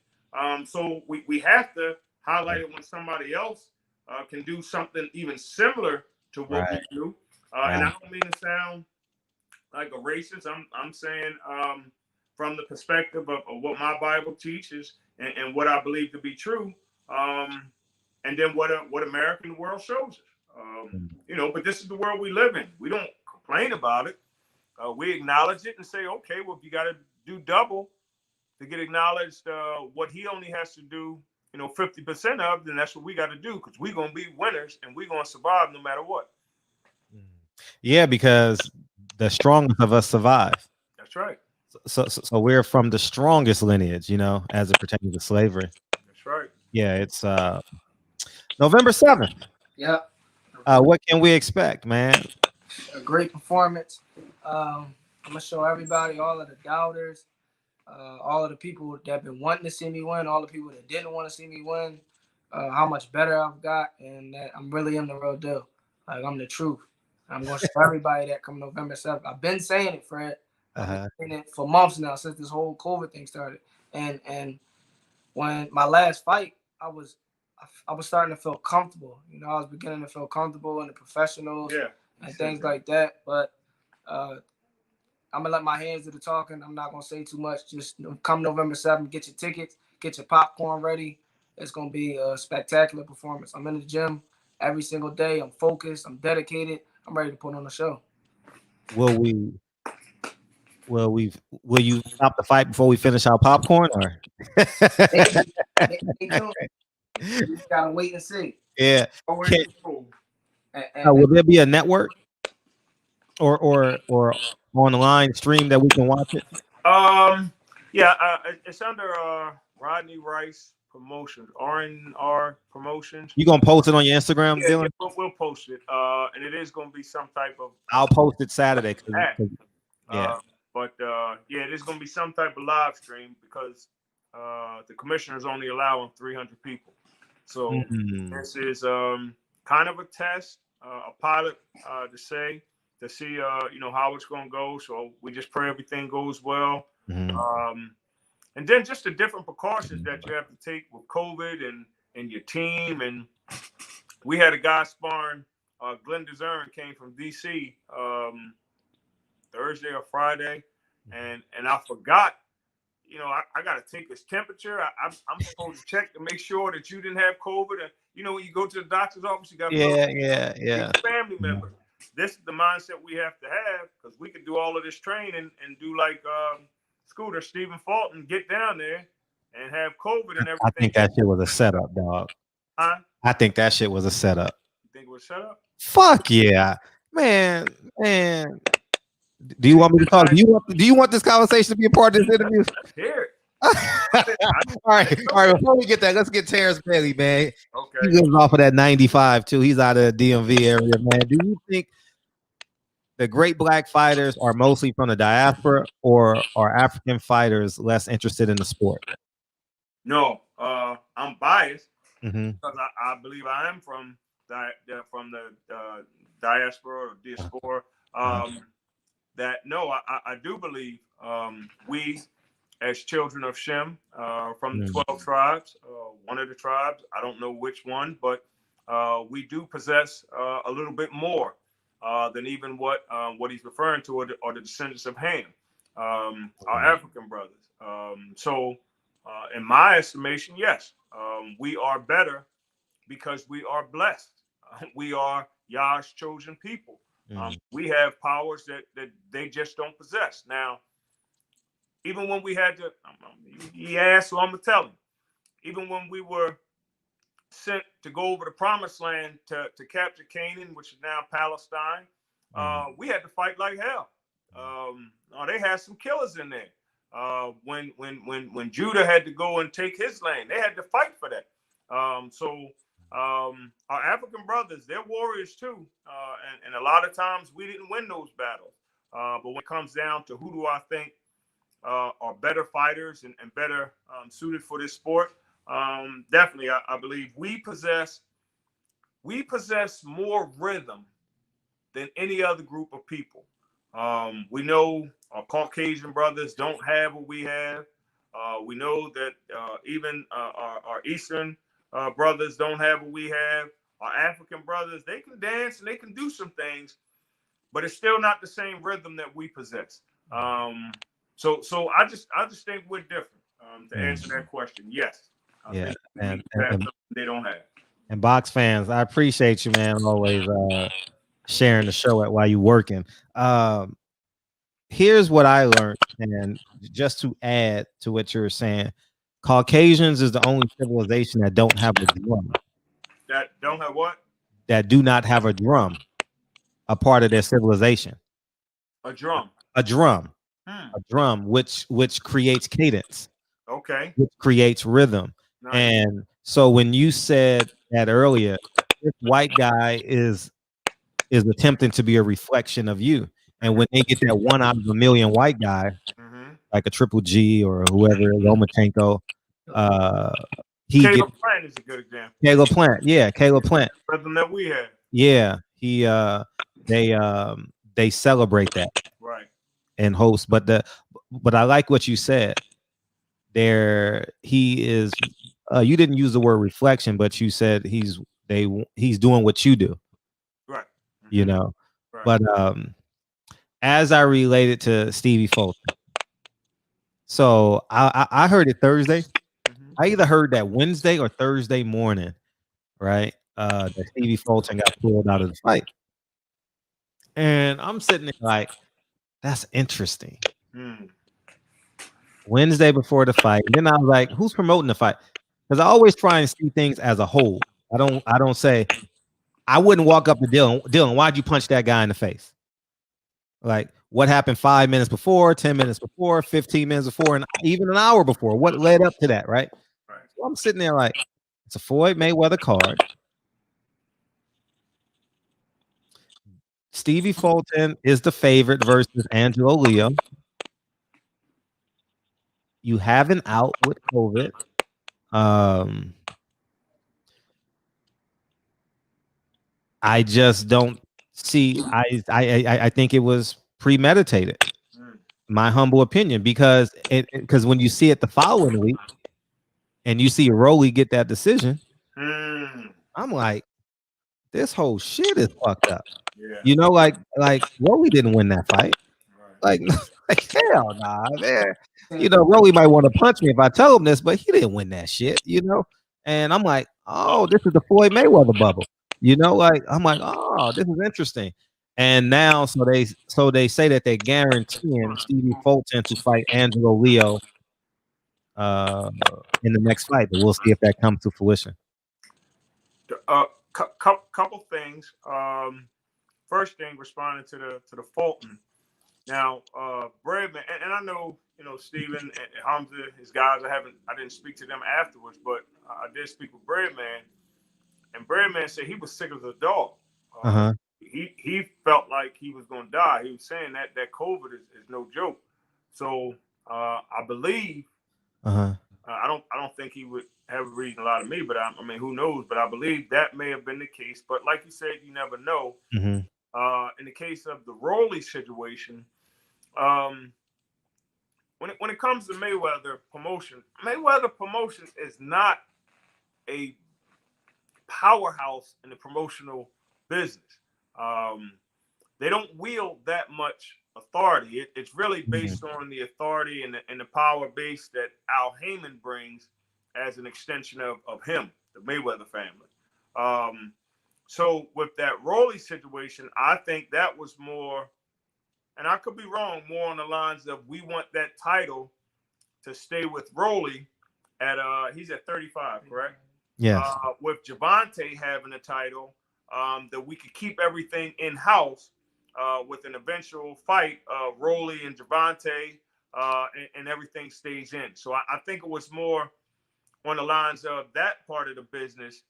So we have to highlight it when somebody else can do something even similar to what we do. And I don't mean to sound like a racist. I'm saying from the perspective of what my Bible teaches and what I believe to be true. And then what America and the world shows us. But this is the world we live in. We don't complain about it. We acknowledge it and say, okay, well, if you got to do double to get acknowledged what he only has to do, 50% of, then that's what we got to do, because we're going to be winners and we're going to survive no matter what. Yeah, because the strongest of us survive. That's right. So we're from the strongest lineage, as it pertains to slavery. That's right. Yeah, it's November 7th. Yep. What can we expect, man? A great performance. I'm gonna show everybody, all of the doubters, all of the people that have been wanting to see me win, all the people that didn't want to see me win, how much better I've got, and that I'm really in the real deal. Like, I'm the truth. I'm gonna show everybody that come November 7th. I've been saying it, Fred. I've been saying it for months now, since this whole COVID thing started. And when my last fight, I was starting to feel comfortable. I was beginning to feel comfortable in the professionals and things like that. But I'm gonna let my hands do the talking. I'm not gonna say too much. Just come November 7th, get your tickets, get your popcorn ready. It's gonna be a spectacular performance. I'm in the gym every single day. I'm focused. I'm dedicated. I'm ready to put on a show. Will you stop the fight before we finish our popcorn, or? You gotta wait and see. Yeah. And Will there be a network or online stream that we can watch it? It's under Rodney Rice Promotions, R&R Promotions. You gonna post it on your Instagram, Dylan? Yeah, we'll post it, and it is gonna be some type of. I'll post it Saturday. It is gonna be some type of live stream, because the commissioner is only allowing 300 people. So this is kind of a test, a pilot to see how it's gonna go. So we just pray everything goes well. And then just the different precautions that you have to take with COVID and your team. And we had a guy sparring. Glenn Dezern came from DC Thursday or Friday, and I forgot. I got to take his temperature. I'm supposed to check to make sure that you didn't have COVID. And when you go to the doctor's office, you got family member. This is the mindset we have to have, because we can do all of this training and do like Scooter, Stephen Fulton, get down there and have COVID and everything. I think that shit was a setup, dog. Huh? I think that shit was a setup. You think it was set up? Fuck yeah, man. Do you want me to talk? Do you want this conversation to be a part of this interview? Let's hear it. All right. Before we get that, let's get Terrence Bailey, man. Okay. He lives off of that 95 too. He's out of the DMV area, man. Do you think the great black fighters are mostly from the diaspora, or are African fighters less interested in the sport? No, I'm biased because I believe I am from the diaspora or diaspora. I do believe we, as children of Shem, from the 12 tribes, one of the tribes, I don't know which one, but we do possess a little bit more than even what he's referring to, or the descendants of Ham. our African brothers. So, in my estimation, yes, we are better because we are blessed. We are Yah's chosen people. We have powers that they just don't possess. Now, even when we had to, he asked, so I'm gonna tell him. Even when we were sent to go over the promised land to capture Canaan, which is now Palestine, we had to fight like hell. They had some killers in there. When Judah had to go and take his land, they had to fight for that. Our African brothers, they're warriors too, and a lot of times we didn't win those battles. But when it comes down to who do I think are better fighters and better suited for this sport, definitely, I believe we possess more rhythm than any other group of people. We know our Caucasian brothers don't have what we have. We know that even our Eastern brothers don't have what we have. Our African brothers, they can dance and they can do some things, but it's still not the same rhythm that we possess. So I just think we're different. To answer that question, yes. I think and they don't have. And Box fans, I appreciate you, man. Always sharing the show while you working. Here's what I learned, and just to add to what you're saying, Caucasians is the only civilization that don't have a drum. That don't have what? That do not have a drum, a part of their civilization. A drum. A drum. A drum, which creates cadence. Okay. Which creates rhythm. Nice. And so when you said that earlier, this white guy is attempting to be a reflection of you. And when they get that 1 out of a million white guy, like a Triple G or whoever, Lomachenko, Caleb Plant is a good example. Caleb Plant, yeah, Caleb Plant. Rhythm that we have. Yeah, they celebrate that, right, and host. But I like what you said. There, he is. You didn't use the word reflection, but you said he's doing what you do. Right. You know, right. But as I related to Stevie Fulton, so I heard it Thursday. I either heard that Wednesday or Thursday morning, right? That Stevie Fulton got pulled out of the fight. And I'm sitting there like, that's interesting. Wednesday before the fight. And then I was like, who's promoting the fight? Because I always try and see things as a whole. I don't say, I wouldn't walk up to Dylan, why'd you punch that guy in the face? Like, what happened 5 minutes before, 10 minutes before, 15 minutes before, and even an hour before? What led up to that, right? So I'm sitting there like, it's a Floyd Mayweather card. Stevie Fulton is the favorite versus Angelo Leo. You have an out with COVID. I just don't see. I think it was premeditated. My humble opinion, because when you see it the following week, and you see Rolly get that decision, I'm like, this whole shit is fucked up. Yeah. You know, like Rolly didn't win that fight. Right. Like hell nah, man. You know, Rolly might want to punch me if I tell him this, but he didn't win that shit, you know? And I'm like, oh, this is the Floyd Mayweather bubble. You know, like I'm like, oh, this is interesting. And now so they say that they're guaranteeing Stevie Fulton to fight Angelo Leo in the next fight, but we'll see if that comes to fruition. Couple things. First thing, responding to the Fulton. Now, Breadman, and I know, you know, Steven and Hamza, his guys, I didn't speak to them afterwards, but I did speak with Breadman, and Breadman said he was sick as a dog. He felt like he was going to die. He was saying that COVID is no joke. So I believe, I don't think he would have a reason to lie to me, but I mean, who knows? But I believe that may have been the case. But like you said, you never know. In the case of the Rolly situation, when it comes to Mayweather promotion is not a powerhouse in the promotional business. They don't wield that much authority. It's really based on the authority and the power base that Al Heyman brings as an extension of him, the Mayweather family. So with that Rolly situation, I think that was more, and I could be wrong, more on the lines of we want that title to stay with Rolly at he's at 35, correct? Yes. With Javante having a title, that we could keep everything in house with an eventual fight, Rolly and Javante, and everything stays in. So I think it was more on the lines of that part of the business,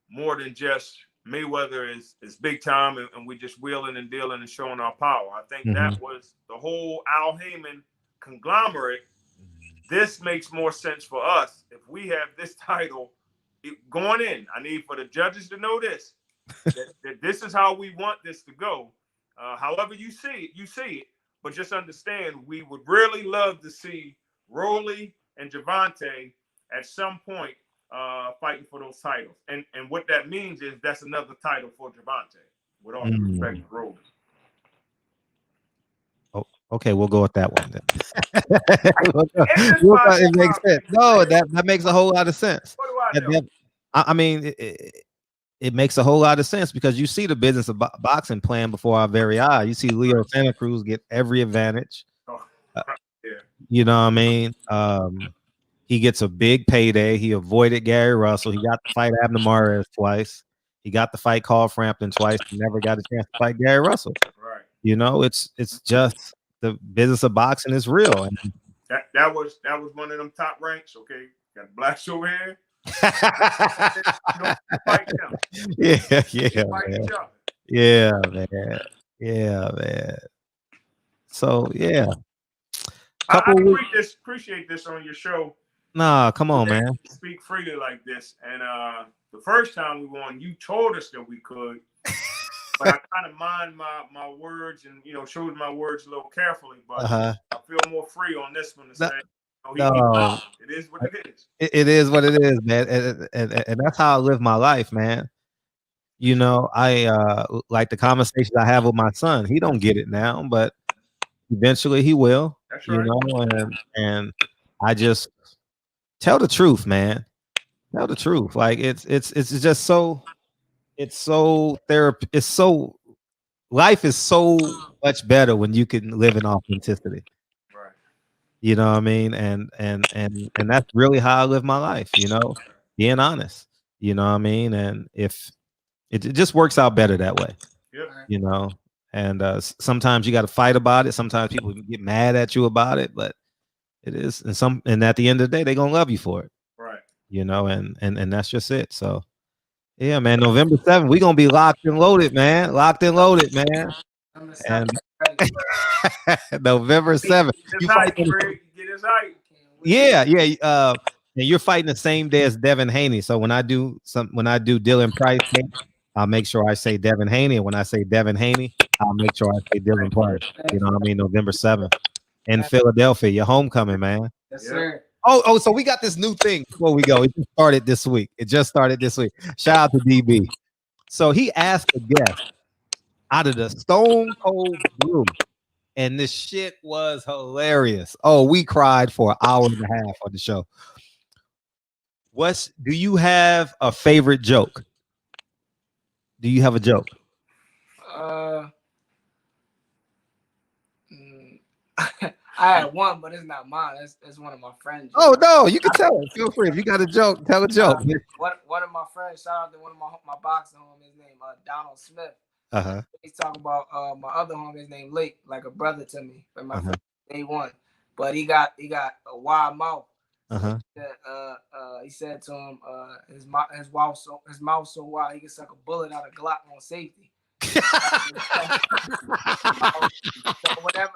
more than just Mayweather is big time and we just wheeling and dealing and showing our power. I think that was the whole Al Heyman conglomerate. This makes more sense for us if we have this title going in. I need for the judges to know this, that this is how we want this to go. However you see it. But just understand, we would really love to see Rolly and Javante at some point fighting for those titles. And what that means is that's another title for Javante, with all due respect to Rolly. Okay, we'll go with that one then. It makes sense. No, that makes a whole lot of sense. What do I know? I mean, it makes a whole lot of sense because you see the business of boxing playing before our very eyes. You see Leo Santa Cruz get every advantage. You know what I mean? He gets a big payday. He avoided Gary Russell. He got to fight Abner Mares twice. He got to fight Carl Frampton twice. He never got a chance to fight Gary Russell. Right. You know, it's just the business of boxing is real. And that was one of them top ranks. Okay, got blacks over here. Yeah, man. So yeah. I appreciate this on your show. Nah, come on, man. Speak freely like this. And the first time we won, you told us that we could. But I kind of mind my words and, chose my words a little carefully. But I feel more free on this one to say, it is what it is. It is what it is, man. And that's how I live my life, man. I like the conversations I have with my son. He don't get it now, but eventually he will. That's right. And I just tell the truth, man. Tell the truth. Like it's just so therapy. It's so life is so much better when you can live in authenticity. Right. You know what I mean? And that's really how I live my life, being honest. You know what I mean? And if it just works out better that way. Yep. And sometimes you got to fight about it. Sometimes people get mad at you about it, but it is, and at the end of the day, they're gonna love you for it. Right. And that's just it. So yeah, man, November 7th, we're gonna be locked and loaded, man. Locked and loaded, man. And November 7th. You fighting, and you're fighting the same day as Devin Haney. So when I do Dylan Price, I'll make sure I say Devin Haney. And when I say Devin Haney, I'll make sure I say Dylan Price. You know what I mean? November 7th. In Philadelphia, your homecoming, man. Yes, sir. Oh, so we got this new thing before we go. It just started this week. Shout out to DB. So he asked a guest out of the Stone Cold Blue, and this shit was hilarious. Oh, we cried for an hour and a half on the show. Do you have a favorite joke? Do you have a joke? I had one, but it's not mine. It's one of my friends. Oh no, you can tell it. Feel free. If you got a joke, tell a joke. One of my friends, shout out to one of my boxing homies named Donald Smith. He's talking about my other homie named Lake, like a brother to me, but my friend day one. But he got a wide mouth. He said to him, his mouth so wide he can suck a bullet out of Glock on safety. So whenever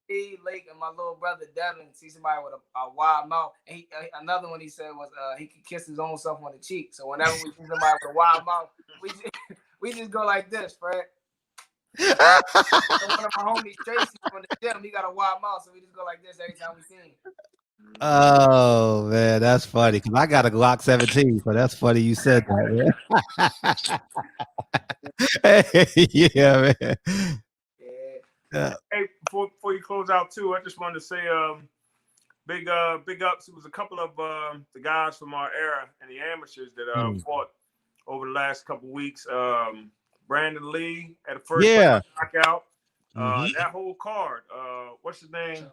me, Lake, and my little brother Devin see somebody with a wide mouth, and another one he said was he could kiss his own self on the cheek. So whenever we see somebody with a wide mouth, we just go like this, Fred. So one of my homies, Tracy, from the gym, he got a wide mouth, so we just go like this every time we see him. Oh man, that's funny because I got a Glock 17, so that's funny you said that, man. Yeah, man. Yeah. Hey, before you close out too, I just wanted to say big ups. It was a couple of the guys from our era and the amateurs that fought over the last couple weeks. Brandon Lee at the first Yeah. knockout. That whole card. What's his name?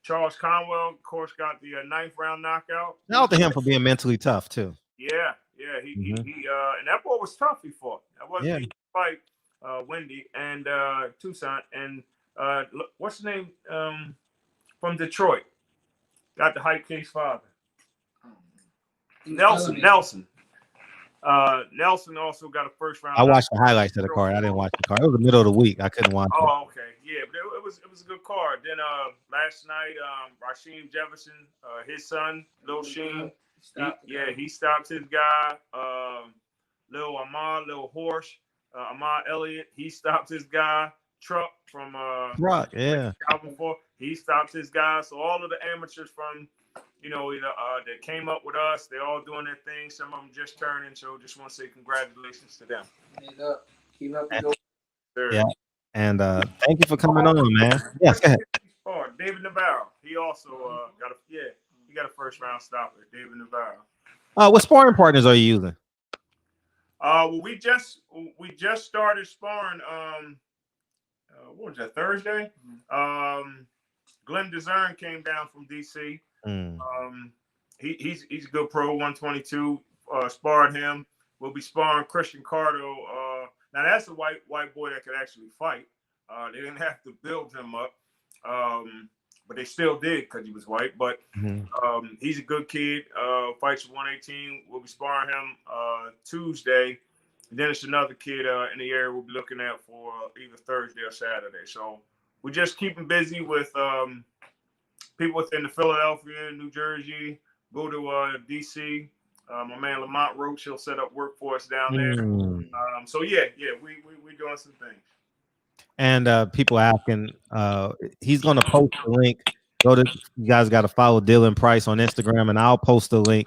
Charles Conwell, of course, got the ninth round knockout. Shout out to him for being mentally tough too. Yeah. He and that boy was tough. He fought. That wasn't an easy fight. Wendy and Tucson and what's his name from Detroit? Got the hype case father. Nelson. Nelson also got a first round. I watched the highlights of the card. I didn't watch the card. It was the middle of the week. I couldn't watch it. Oh, okay. Yeah, but it was a good card. Then last night, Rasheem Jefferson, his son, Lil Sheen, he stopped his guy. Lil Ahmad, Lil Horse, Ahmad Elliott, he stopped his guy. Truck from he stopped his guy. So all of the amateurs from that came up with us, they're all doing their thing. Some of them just turning. So just want to say congratulations to them. Keep up the good. Yeah. And thank you for coming on, man. Yes, go ahead. David Navarro. He also got a first round stopper. David Navarro. What sparring partners are you using? Well, we just started sparring. What was that, Thursday? Glenn Desern came down from DC. He's a good pro, 122. Sparred him. We'll be sparring Christian Cardo. Now that's a white boy that could actually fight. They didn't have to build him up, but they still did because he was white. But he's a good kid. Fights at 118. We'll be sparring him Tuesday. And then it's another kid in the area we'll be looking at for either Thursday or Saturday. So we're just keeping busy with people within the Philadelphia, New Jersey, go to DC. My man Lamont Roach, he'll set up work for us down there. So we doing some things. And people asking, he's gonna post the link. You guys got to follow Dylan Price on Instagram, and I'll post the link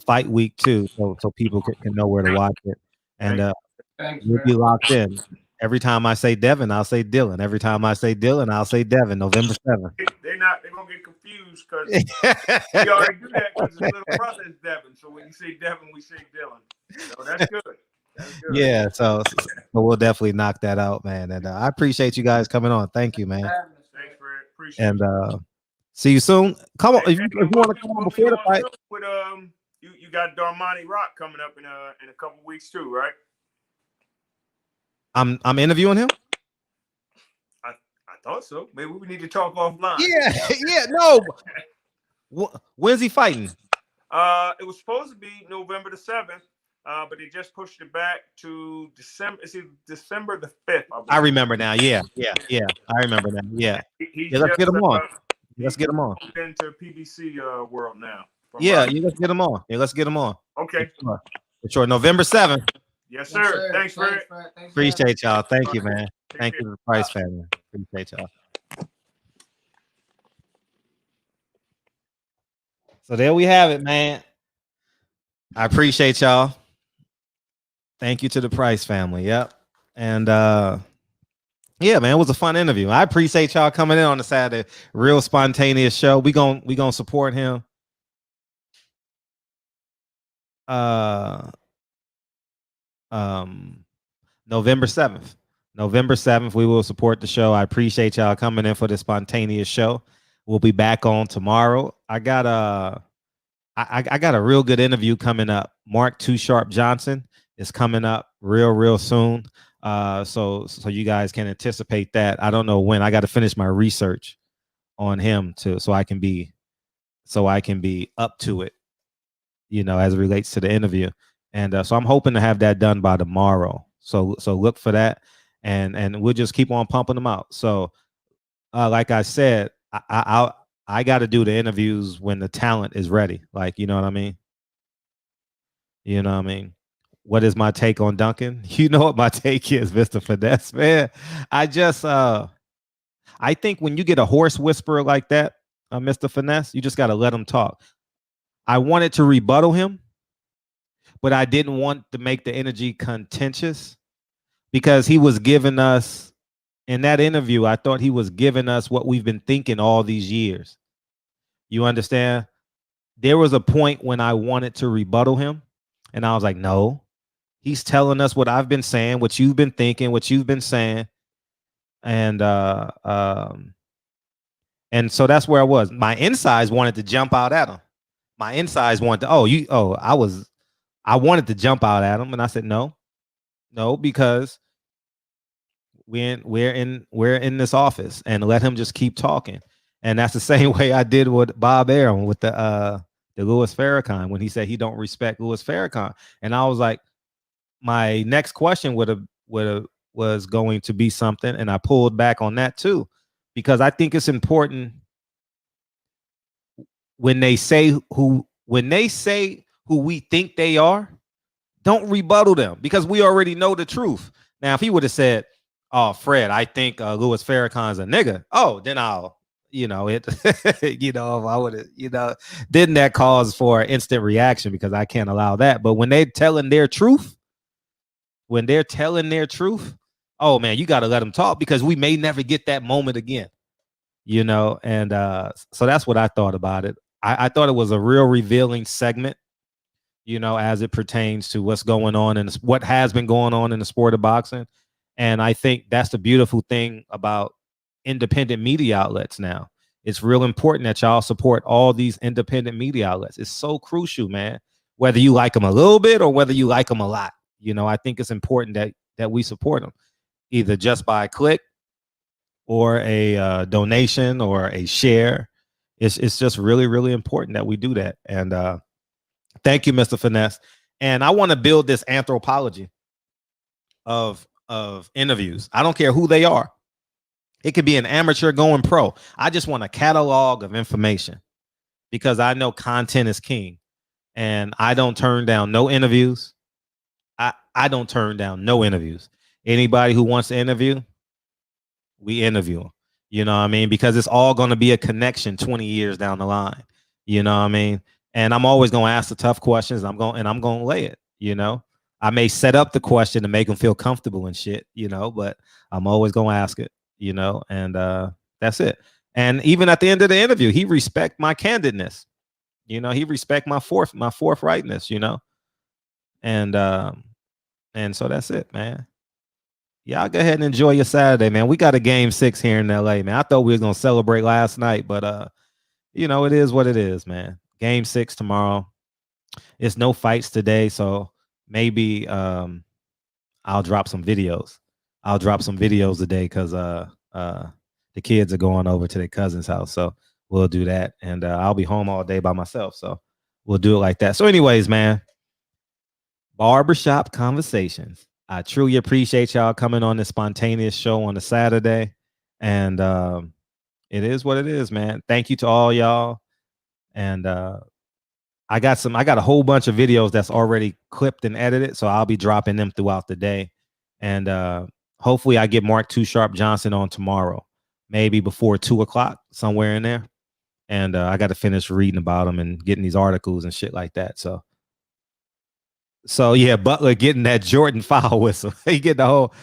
fight week too, so people can know where to watch it. And we'll be locked in. Every time I say Devin, I'll say Dylan. Every time I say Dylan, I'll say Devin. November 7th. They're gonna get confused because we already do that because his little brother is Devin. So when you say Devin, we say Dylan. So that's good. Yeah, so we'll definitely knock that out, man. And I appreciate you guys coming on. Thank you, man. Thanks for it. Appreciate it. And see you soon. Come on, if you want to come on before the fight. With, you got Darmani Rock coming up in a couple weeks too, right? I'm interviewing him. I thought so. Maybe we need to talk offline. Yeah, no. When's he fighting? It was supposed to be November the 7th, but they just pushed it back to December. It's December the 5th. I remember now. Yeah. I remember now. Yeah. Let's get him on. Let's get him on. Into PBC world now. Let's get him on. Let's get him on. Okay. For sure. November 7th. Yes, sir. Thanks, Fred. Appreciate y'all. Thank you, man. Thank you to the Price family. Appreciate y'all. So there we have it, man. I appreciate y'all. Thank you to the Price family. Yep. And yeah, man, it was a fun interview. I appreciate y'all coming in on the Saturday. Real spontaneous show. We gonna support him. November 7th. November 7th, we will support the show. I appreciate y'all coming in for the spontaneous show. We'll be back on tomorrow. I got a real good interview coming up. Mark Too Sharp Johnson is coming up real soon. So you guys can anticipate that. I don't know when. I got to finish my research on him so I can be up to it, as it relates to the interview. And so I'm hoping to have that done by tomorrow. So look for that, and we'll just keep on pumping them out. So like I said, I got to do the interviews when the talent is ready. Like, you know what I mean? You know what I mean? What is my take on Duncan? You know what my take is, Mr. Finesse, man. I think when you get a horse whisperer like that, Mr. Finesse. You just got to let him talk. I wanted to rebuttal him, but I didn't want to make the energy contentious because he was giving us, in that interview, I thought he was giving us what we've been thinking all these years. You understand? There was a point when I wanted to rebuttal him, and I was like, no, he's telling us what I've been saying, what you've been thinking, what you've been saying. And so that's where I was. My insides wanted to jump out at him. My insides wanted to, I wanted to jump out at him, and I said no, because we're in this office, and let him just keep talking. And that's the same way I did with Bob Arum with the Louis Farrakhan when he said he don't respect Louis Farrakhan, and I was like, my next question was going to be something, and I pulled back on that too, because I think it's important when they say who we think they are, don't rebuttal them, because we already know the truth. Now, if he would have said, "Oh, Fred, I think Louis Farrakhan's a nigga," oh, then I'll, if I would have, didn't that cause for an instant reaction, because I can't allow that. But when they're telling their truth, oh man, you got to let them talk, because we may never get that moment again, and so that's what I thought about it. I thought it was a real revealing segment, as it pertains to what's going on and what has been going on in the sport of boxing. And I think that's the beautiful thing about independent media outlets now. It's real important that y'all support all these independent media outlets. It's so crucial, man, whether you like them a little bit or whether you like them a lot. I think it's important that we support them, either just by a click or a donation or a share. It's just really, really important that we do that. And thank you, Mr. Finesse. And I want to build this anthropology of interviews. I don't care who they are. It could be an amateur going pro. I just want a catalog of information, because I know content is king, and I don't turn down no interviews. I don't turn down no interviews. Anybody who wants to interview, we interview them. You know what I mean? Because it's all going to be a connection 20 years down the line. You know what I mean? And I'm always going to ask the tough questions. I'm going to lay it. I may set up the question to make them feel comfortable and shit, but I'm always going to ask it, and that's it. And even at the end of the interview, he respect my candidness. He respect my forthrightness, and so that's it, man. Y'all go ahead and enjoy your Saturday, man. We got a game 6 here in LA, man. I thought we were going to celebrate last night, but it is what it is, man. Game 6 tomorrow. It's no fights today, so maybe I'll drop some videos. I'll drop some videos today, because the kids are going over to their cousin's house, so we'll do that. And I'll be home all day by myself, so we'll do it like that. So anyways, man, Barbershop Conversations. I truly appreciate y'all coming on this spontaneous show on a Saturday. And it is what it is, man. Thank you to all y'all. And I got a whole bunch of videos that's already clipped and edited, so I'll be dropping them throughout the day. And hopefully I get Mark 2 Sharp Johnson on tomorrow, maybe before 2:00, somewhere in there. And I got to finish reading about him and getting these articles and shit like that. So yeah, Butler getting that Jordan foul whistle. He get the whole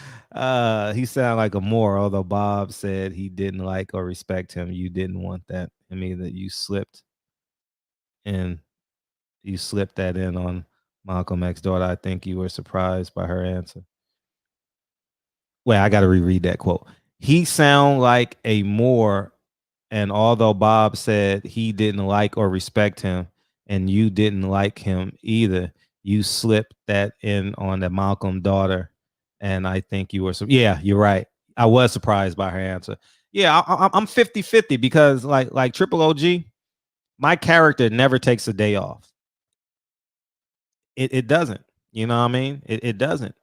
he sounded like a Moore, although Bob said he didn't like or respect him. You didn't want that. I mean, that you slipped that in on Malcolm X's daughter. I think you were surprised by her answer. Well, I got to reread that quote. He sound like a Moore, and although Bob said he didn't like or respect him, and you didn't like him either, you slipped that in on the Malcolm daughter, and I think you were yeah, you're right. I was surprised by her answer. Yeah, I'm 50-50, because like Triple OG, my character never takes a day off. It doesn't. You know what I mean? It doesn't.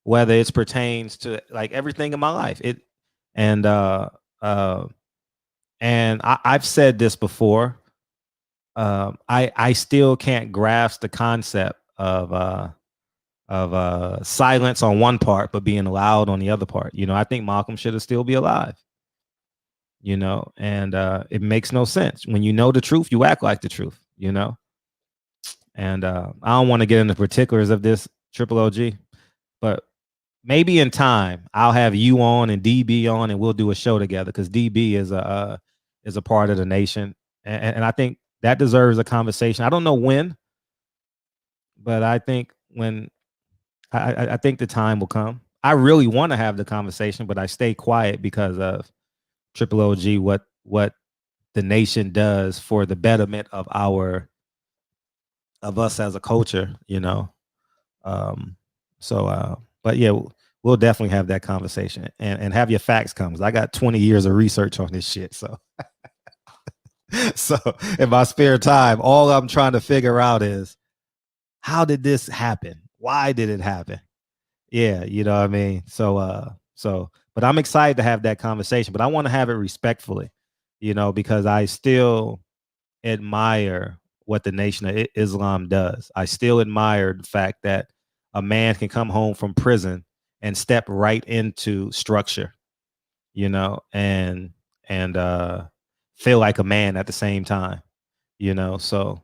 Whether it pertains to like everything in my life. And I've said this before. I still can't grasp the concept of silence on one part but being loud on the other part. I think Malcolm should still be alive. you know, and it makes no sense. When you know the truth, you act like the truth, you know. And I don't want to get into particulars of this, Triple OG, but maybe in time I'll have you on and DB on, and we'll do a show together, because DB is a part of the nation, and I think that deserves a conversation. I don't know when, but I think when I think the time will come. I really want to have the conversation, but I stay quiet because of Triple OG, what the nation does for the betterment of us as a culture, you know. But yeah, we'll definitely have that conversation, and have your facts come. I got 20 years of research on this shit, so so in my spare time, all I'm trying to figure out is, how did this happen? Why did it happen? Yeah, you know what I mean? But I'm excited to have that conversation, but I want to have it respectfully, you know, because I still admire what the Nation of Islam does. I still admire the fact that a man can come home from prison and step right into structure, you know, and feel like a man at the same time, you know. So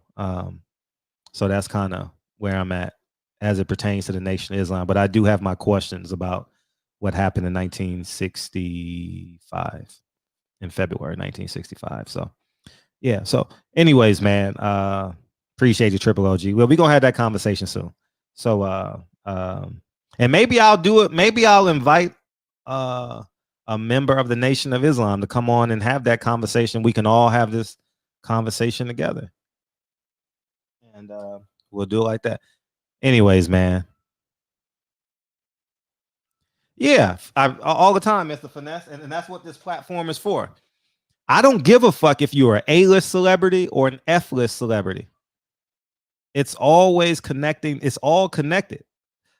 that's kind of where I'm at as it pertains to the Nation of Islam. But I do have my questions about what happened in 1965, in February 1965. So yeah. So anyways, man, appreciate you, Triple OG. Well, we're gonna have that conversation soon. So and maybe I'll do it. Maybe I'll invite a member of the Nation of Islam to come on and have that conversation. We can all have this conversation together, and we'll do it like that. Anyways, man. Yeah, all the time, Mr. Finesse, and that's what this platform is for. I don't give a fuck if you're an A-list celebrity or an F-list celebrity. It's always connecting. It's all connected.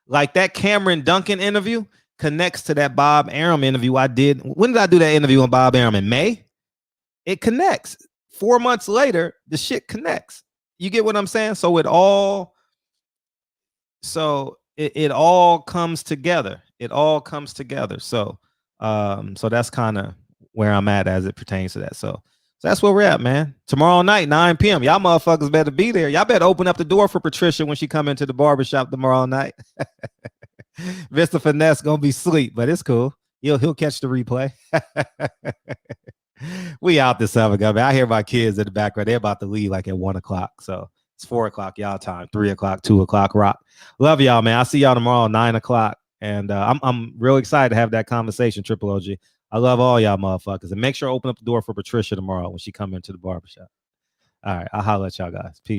Like that Cameron Duncan interview connects to that Bob Arum interview I did. When did I do that interview on Bob Arum? In May? It connects. 4 months later, the shit connects. You get what I'm saying? So it all comes together. It all comes together. So that's kind of where I'm at as it pertains to that. So that's where we're at, man. Tomorrow night, 9 p.m. Y'all motherfuckers better be there. Y'all better open up the door for Patricia when she come into the barbershop tomorrow night. Mr. Finesse gonna be asleep, but it's cool. He'll catch the replay. We out this summer, man. I hear my kids in the background. They're about to leave like at 1 o'clock. So it's 4 o'clock y'all time, 3 o'clock, 2 o'clock rock. Love y'all, man. I'll see y'all tomorrow at 9 o'clock. And I'm real excited to have that conversation, Triple OG. I love all y'all motherfuckers. And make sure to open up the door for Patricia tomorrow when she come into the barbershop. All right. I'll holler at y'all guys. Peace.